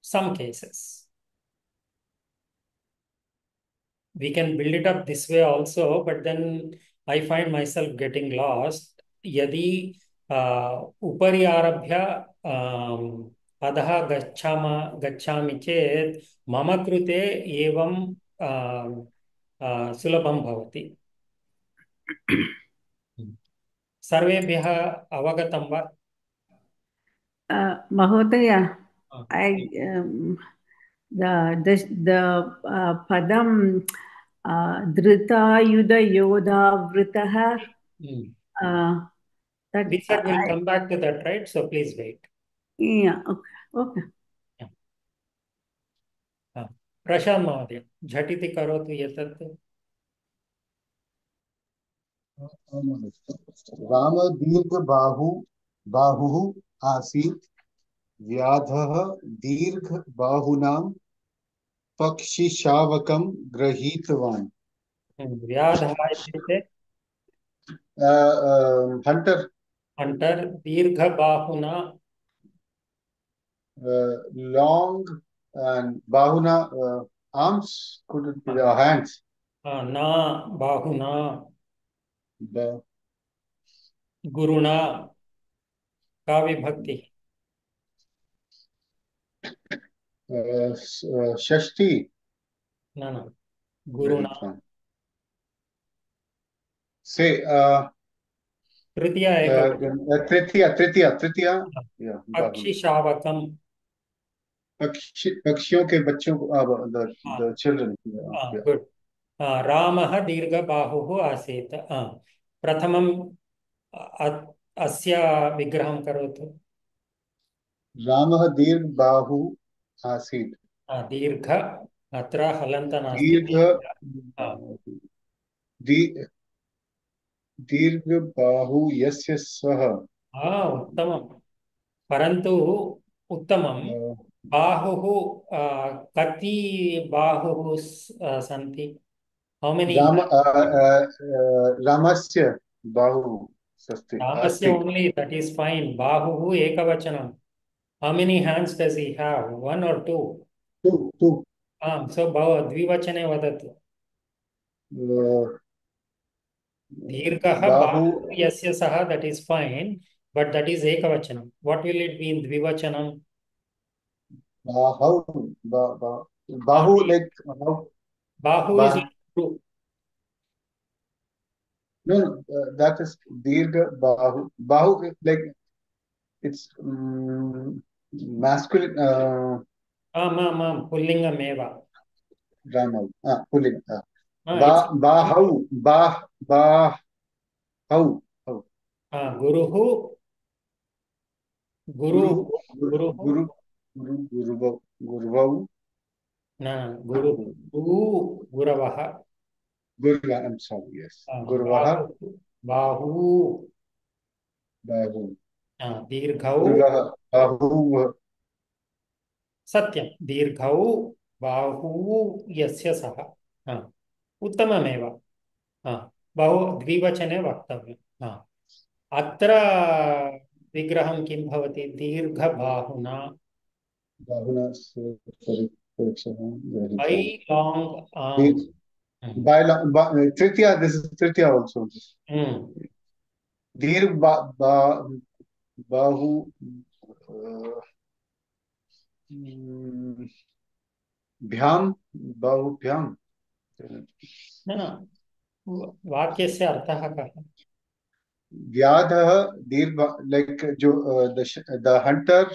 some cases. We can build it up this way also, but then I find myself getting lost. यदि उपरि आरभ्य अधः गच्छामि चेत् मम कृते एवं सुलभं भवति। सर्वेभ्यः अवगतं वा? महोदय, the padam धृतायुधयोधावृतः, We said we'll come back to that, right? So please wait. Yeah, okay. प्रशांत महोदय झटिति करोतु एतत्। राम दीर्घ बाहुः आसीत्, व्याधः दीर्घ बाहुनां पक्षिशावकं गृहीतवान्। व्याधः इत्युक्ते Hunter hunter. Dirghabahuna, long and bahuna, arms, could it be hands? na bahuna, The guruna, का विभक्ति? Shashti. ना ना, Very गुरुणा. fine. Say, तृतीया एक Tritiya. Yeah, पक्षी शावकम. पक्षियों के बच्चों को, the children. Yeah. गुड. रामः दीर्घबाहुः आसीत्. प्रथमं अस्य विग्रहं करोतु. रामः दीर्घबाहु आसीत्. दीर्घ अत्र हलन्त नास्ति. दीर्घबाहु यस्य सः. उत्तमं. परन्तु उत्तमं बाहुः कति बाहुः सन्ति? How many? रामस्य बाहु अस्ति. रामस्य only, that is fine. बाहुः एकवचनं. How many hands does he have? One or two? Two. So द्विवचने वदतु. दीर्घः बाहुः यस्य सः, that is fine, but that is ekavachanam. What will it be in dvivachanam? Bahu like how? Bahu is like two. No, that is dirgha bahu. Bahu like it's masculine. Pullingam eva. Rama. Pullinga. Bahu. Guruhu. Guruvau. No, Guravah. Gurva, I'm sorry, yes. Gurvaha. Bahu. Dirghau. Bahu. सत्यं. दीर्घौ बाहुः यस्य सः. उत्तममेव. बहु द्विवचने वक्तव्यम्. अत्र विग्रहं किं भवति? दीर्घबाहुना. By long arms. Tritiya, this is Tritiya also. Bahu. Bhyam. Bahu Bhyam. न वाक्यस्य अर्थः कः? Vyadha Dirba, like the hunter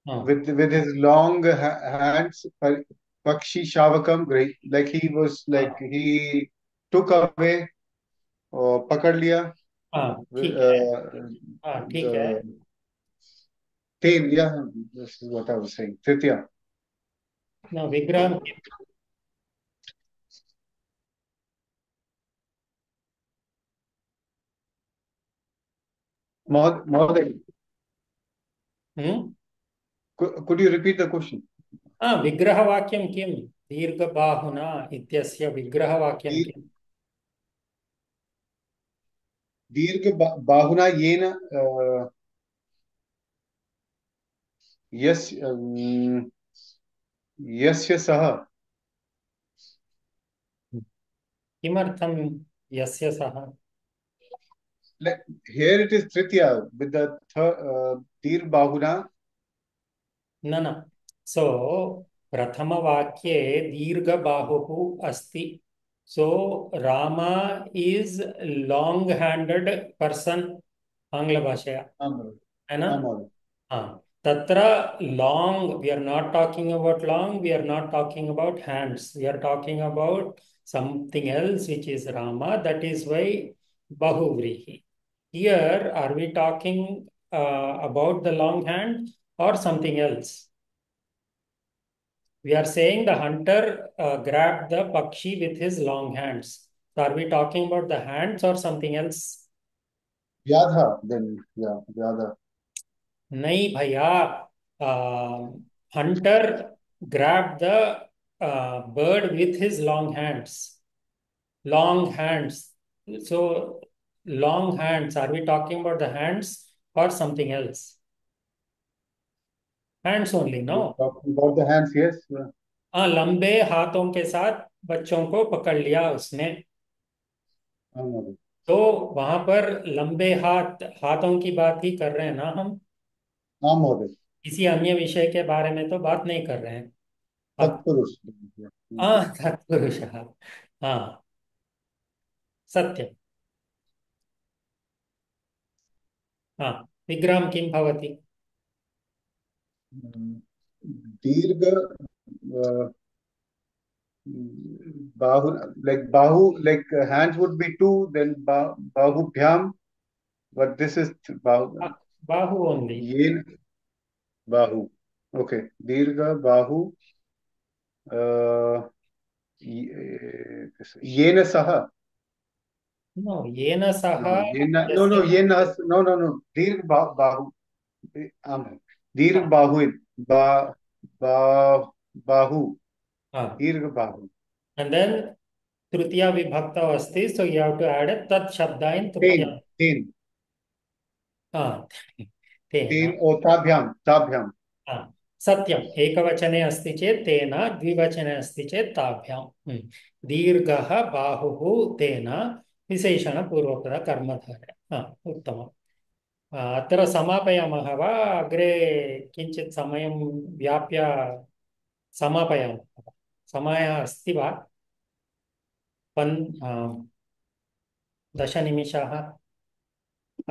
with his long hands, Pakshi Shavakam, great. Like he was like he took away or pakad liya. ठीक है. Tail, yeah, this is what I was saying. Tritiya. No, विग्रहं Mahoday. Could you repeat the question? विग्रहवाक्यं किं? दीर्घबाहुना इत्यस्य विग्रहवाक्यं किम्? दीर्घबाहुना येन यस्य सः. किमर्थं यस्य सः? Like, here it is Tritiya with the Dirbahuna. No. So, prathama-vakye dirgha-bahuhu asti. So, Rama is long-handed person. Angla bhashaya. है ना? Tatra long, we are not talking about long, we are not talking about hands. We are talking about something else which is Rama. That is why Bahuvrihi. Here, are we talking about the long hand or something else? We are saying the hunter grabbed the pakshi with his long hands. So are we talking about the hands or something else? Vyadha, then, yeah, Vyadha. Nahi bhaiya. Hunter grabbed the bird with his long hands. Long hands. So long hands, are we talking about the hands or something else? Hands only, no? Talking about the hands, yes. हाँ, लंबे हाथों के साथ बच्चों को पकड़ लिया उसने। तो वहां पर लंबे हाथों की बात ही कर रहे हैं ना हम? हाँ महोदय। किसी अन्य विषय के बारे में तो बात नहीं कर रहे हैं। तत्पुरुष। हाँ, तत्पुरुष। हाँ, सत्यम। हाँ, विग्रहं किं भवति? दीर्घ bahu, like bahu, like hands would be two, then bahubhyam, but this is bahu. Bahu only. Yen bahu. Okay. Dirgha bahu. Yena saha. No, yena saha. No, yena, no. Dirgha bahu. Dirgha bahu. Bahu. Dirgha bahu. And then Tritiya vibhakta asti, so you have to add a tat shabda in Tritiya. Ten. तेन ओ ताभ्याम सत्यम। एकवचने अस्ति चेत् तेन, द्विवचने अस्ति चेत् ताभ्याम। दीर्घः बाहुः तेन विशेषणपूर्वपद कर्मधारय। उत्तमम्। अत्र समापयामः वा अग्रे किञ्चित् समयं व्याप्य समापयामः? समयः अस्ति वा? 10 निमिषाः।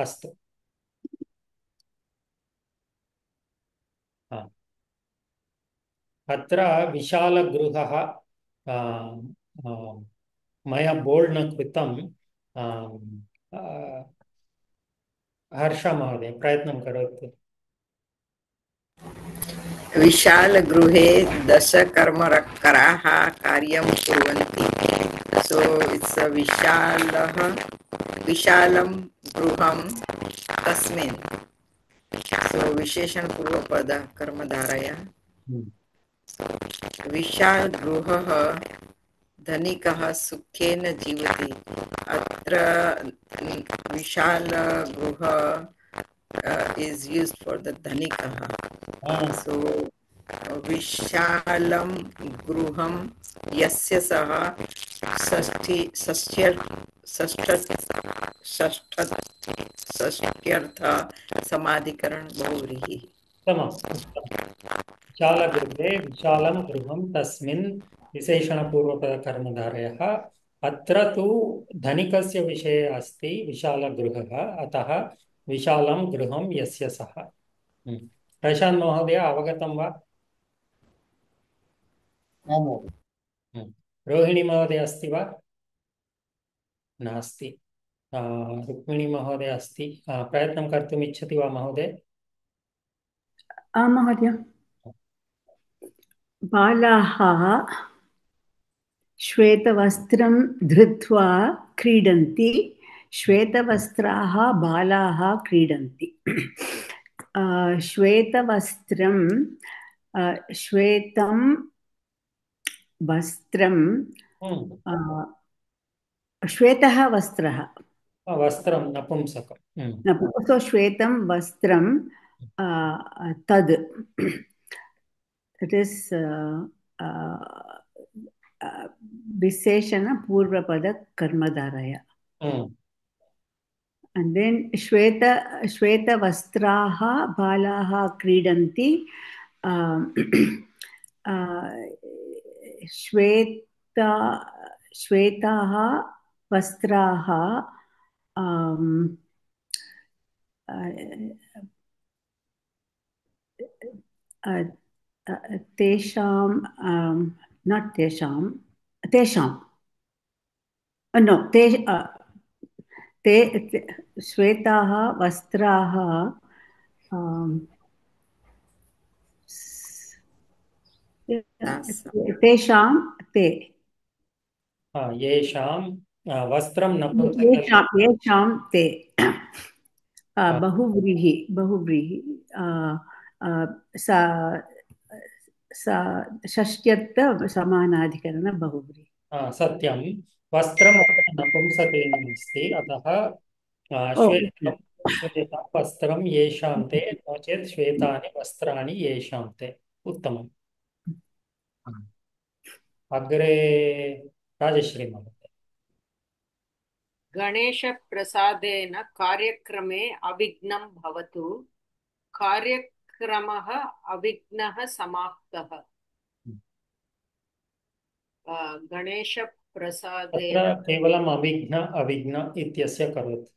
अस्तु। अत्र विशालगृहः मया बोल्ड् न कृतं। हर्ष महोदय प्रयत्नं करोतु। विशालगृहे 10 कर्मकराः कार्यं कुर्वन्ति। So it's a विशालं गृहं तस्मिन्। So विशेषण पूर्वपद कर्मधारय। विशाल गृहः धनिकः सुखेन जीवति। अत्र विशाल गृह is used for the dhanikah. So vishalam gruham yasya saha षष्ट्यर्थ समाधिकरण बहुव्रीहि। विशालगृहे विशालं गृहं तस्मिन् विशेषणपूर्वपदकर्मधारयः। अत्र तु धनिकस्य विषये अस्ति विशालगृहः, अतः विशालं गृहं यस्य सः। प्रशान्त महोदय अवगतं वा? रोहिणी महोदय अस्ति वा? नास्ति। रुक्मिणी महोदय अस्ति। प्रयत्नं कर्तुम् इच्छति वा महोदय? आं महोदय। बालाः श्वेतवस्त्रं धृत्वा क्रीडन्ति। श्वेतवस्त्राः बालाः क्रीडन्ति। श्वेतवस्त्रं श्वेतं वस्त्रं श्वेतः वस्त्रः। वस्त्रं नपुंसकं। सो श्वेतं वस्त्रं तद् इट् इस् विशेषण पूर्वपद कर्मधारय। And then श्वेतवस्त्राः बालाः क्रीडन्ति। श्वेताः वस्त्राः तेषां श्वेताः वस्त्राः तेषां ते येषां वस्त्रं येषां ते बहुव्रीहि षष्ट्यर्थ समानाधिकरण बहुव्रीहि। सत्यं। वस्त्रम् नपुंसकलिङ्गम् अस्ति, अतः श्वेता वस्त्रं येषां ते, नो चेत् श्वेतानि वस्त्राणि येषां ते। उत्तमम्। अग्रे राजश्री महोदय। गणेशप्रसादेन कार्यक्रमे अविघ्नं भवतु। कार्यक्रमः अविघ्नः समाप्तः। गणेशप्रसादेन तत्र केवलम् अविघ्न अविघ्न इत्यस्य करोतु।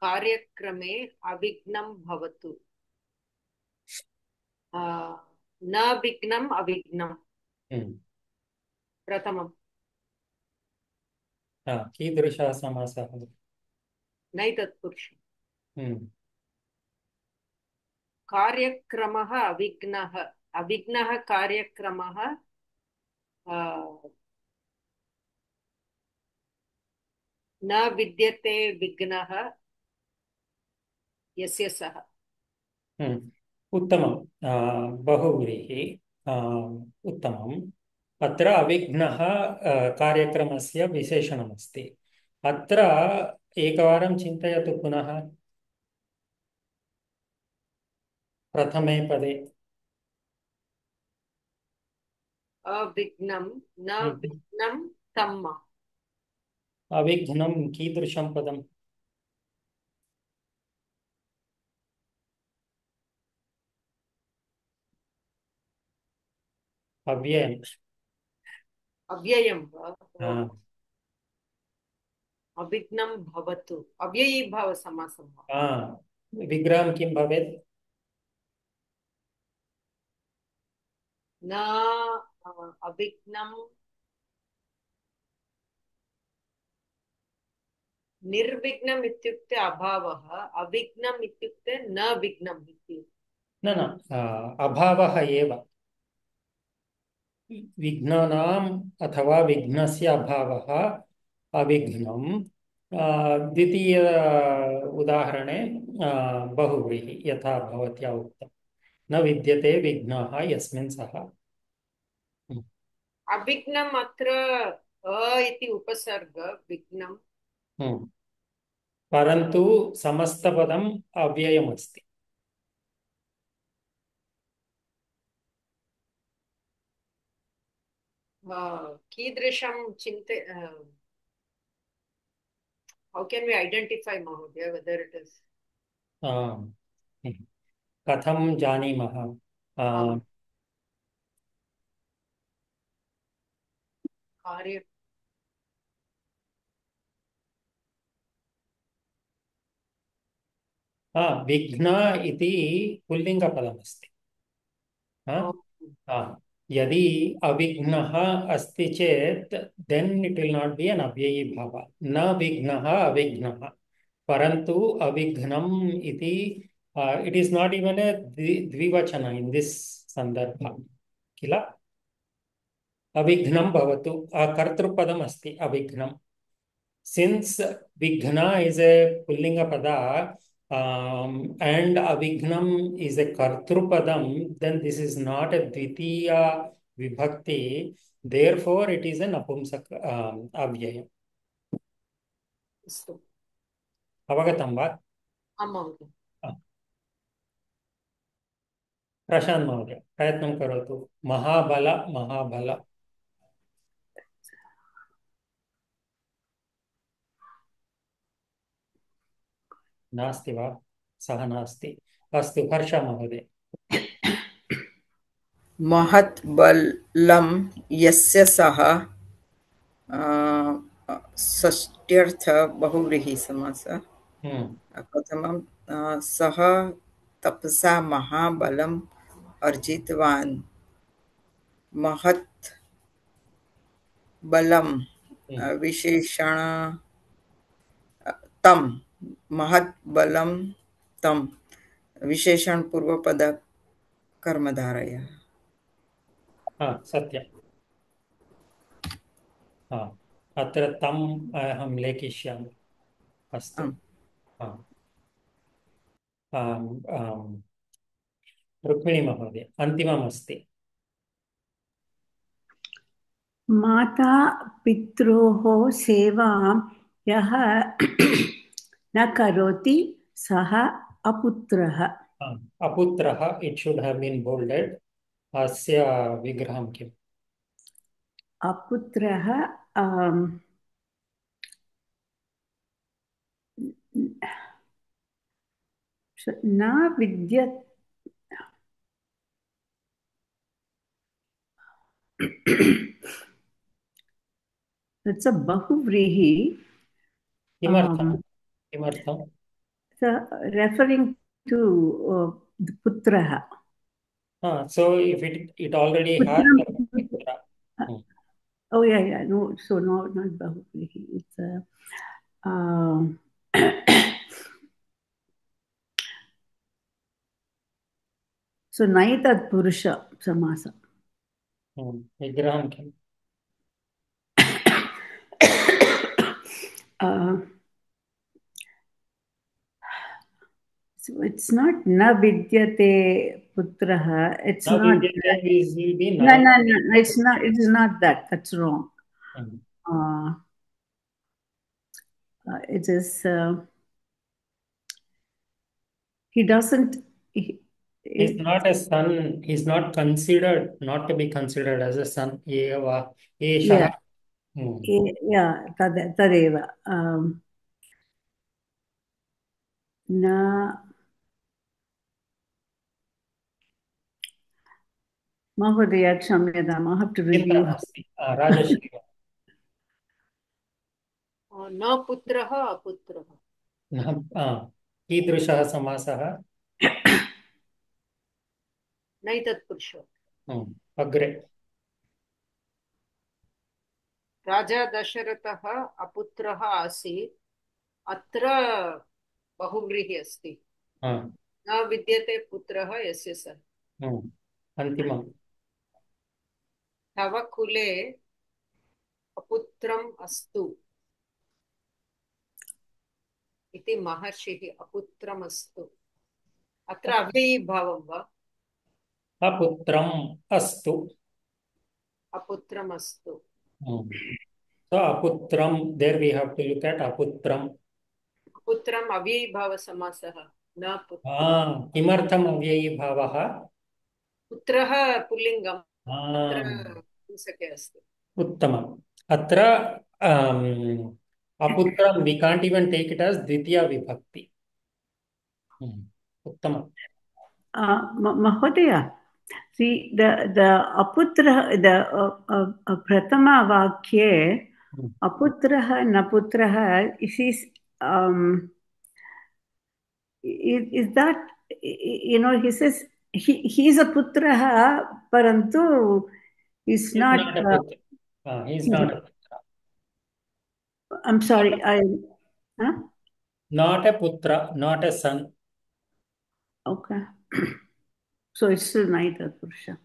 कार्यक्रमे अविघ्नं भवतु। न विघ्नम् अविघ्नं प्रथमम्। कीदृशः समासः? नैतत्पुरुषम्। कार्यक्रमः अविघ्नः, अविघ्नः कार्यक्रमः न विद्यते विघ्नः यस्य सः। उत्तमं। बहुव्रीहि उत्तमम्। अत्र अविघ्नः कार्यक्रमस्य विशेषणमस्ति। अत्र एकवारं चिन्तयतु पुनः। प्रथमे पदे अविघ्नं न विघ्नं तम्। अविघ्नं कीदृशं पदम्? अव्ययम्। अव्ययम्। अविघ्नं भवतु अव्ययीभाव समासः। विग्रहं किं भवेत्? न अविघ्नं निर्विघ्नम् इत्युक्ते अभावः, अविघ्नम् इत्युक्ते न विघ्नम् इति। न अभावः एव। विघ्नानाम् अथवा विघ्नस्य अभावः अविघ्नं। द्वितीय उदाहरणे बहुव्रीहि यथा भवत्या उक्तं। न विद्यते विघ्नः यस्मिन् सः। अविघ्नम् अत्र इति उपसर्ग विघ्नं। परन्तु समस्तपदम् अव्ययमस्ति। कीदृशं चिन्ते how can we identify Mahodaya whether it is कथं जानीमः? कार्य विघ्न इति पुल्लिङ्गपदमस्ति। यदि अविघ्नः अस्ति चेत् then it will not be an अव्ययी भाव। न विघ्नः अविघ्नः। परन्तु अविघ्नम् इति it is not even a द्विवचन इन् दिस् सन्दर्भ किल। अविघ्नं भवतु कर्तृपदम् अस्ति अविघ्नं। सिन्स् विघ्न इस् ए पुल्लिङ्गपद and avignam is a kartrupadam, then this is not a dvitiya vibhakti, therefore it is an apumsak avyaya. Avagatam va? प्रशांत महोदय प्रयत्नं करोतु। महाबल महाबल नास्ति वा? सः नास्ति। अस्तु हर्ष महोदय। महत् बलं यस्य सः षष्ट्यर्थ बहुव्रीहि समासः। प्रथमं सः तपसा महाबलम् अर्जितवान्। महत् बलं विशेषण तम। महत् बलं तम विशेषण पूर्वपद कर्मधारय। सत्यम्। अत्र तम् अहं लेखिष्यामि। अस्तु। रुक्मिणी महोदय अन्तिममस्ति। माता पित्रोः सेवां यः न करोति Saha aputraha. Aputraha, it should have been bolded. Asya vigraham kim? Aputraha na vidyat. That's a bahuvrihi. Kimartham? So referring to the putraha. So if it already has putra. Oh yeah. No, so no, not bahuvrihi. It's so naitat purusha samasa. Vigraham kim? So it's not na vidyate putraha. It's Na not. vidyate will be No. It's not. It is not that. That's wrong. It is. He doesn't. He's not a son. He's not considered, not to be considered as a son. Yeah. Yeah. Tadeva. Na. Mahodaya Kshamyadam. I have to review. Rajashri. न पुत्रः अपुत्रः. कीदृशः समासः? नैतत्पुरुषः. अग्रे. राजा दशरथः अपुत्रः आसीत्. अत्र बहुव्रीहि अस्ति. न विद्यते पुत्रः यस्य सः. अन्तिमम्. तव कुले अपुत्रम् अस्तु इति महर्षिः अपुत्रम् अस्तु. अत्र अव्ययीभावं वा? अपुत्रम् अस्तु. अपुत्रम् अस्तु. So aputram, there we have to look at aputram. पुत्रम् अव्ययीभावसमासः न पुत्रः. किमर्थम् अव्ययीभावः? पुत्रः पुल्लिङ्गम्. अत्र नपुंसके अस्ति. उत्तमम्. अत्र aputram, we can't even take it as dvitiya vibhakti. Uttamam. Mahodaya, see the aputra, the prathama vakye aputraha naputraha is that, he says he's a putraha parantu he's not a putra. He's not a putra. I'm sorry, not a putra, not a son. Okay. So it's still neither purusha.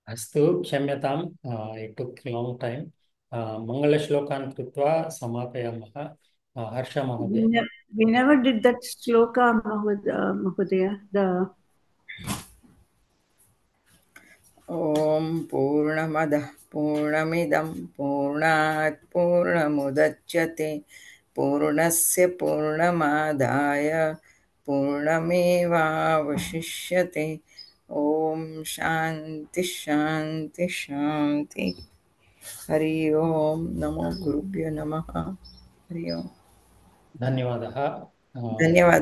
Astu kshamyatam, it took a long time. Mangala shlokan krutva samapayamaha. Harsha Mahodaya. We never did that shloka, Mahodaya. Om Purnamadah Purnamidam Purnat Purnamudachyate Purnasya Purnamadaya Purnamevavashishyate. Om Shanti Shanti Shanti. Hari Om Namo Gurubhyo Namaha. Hari Om. Dhanyavadah. Dhanyavad.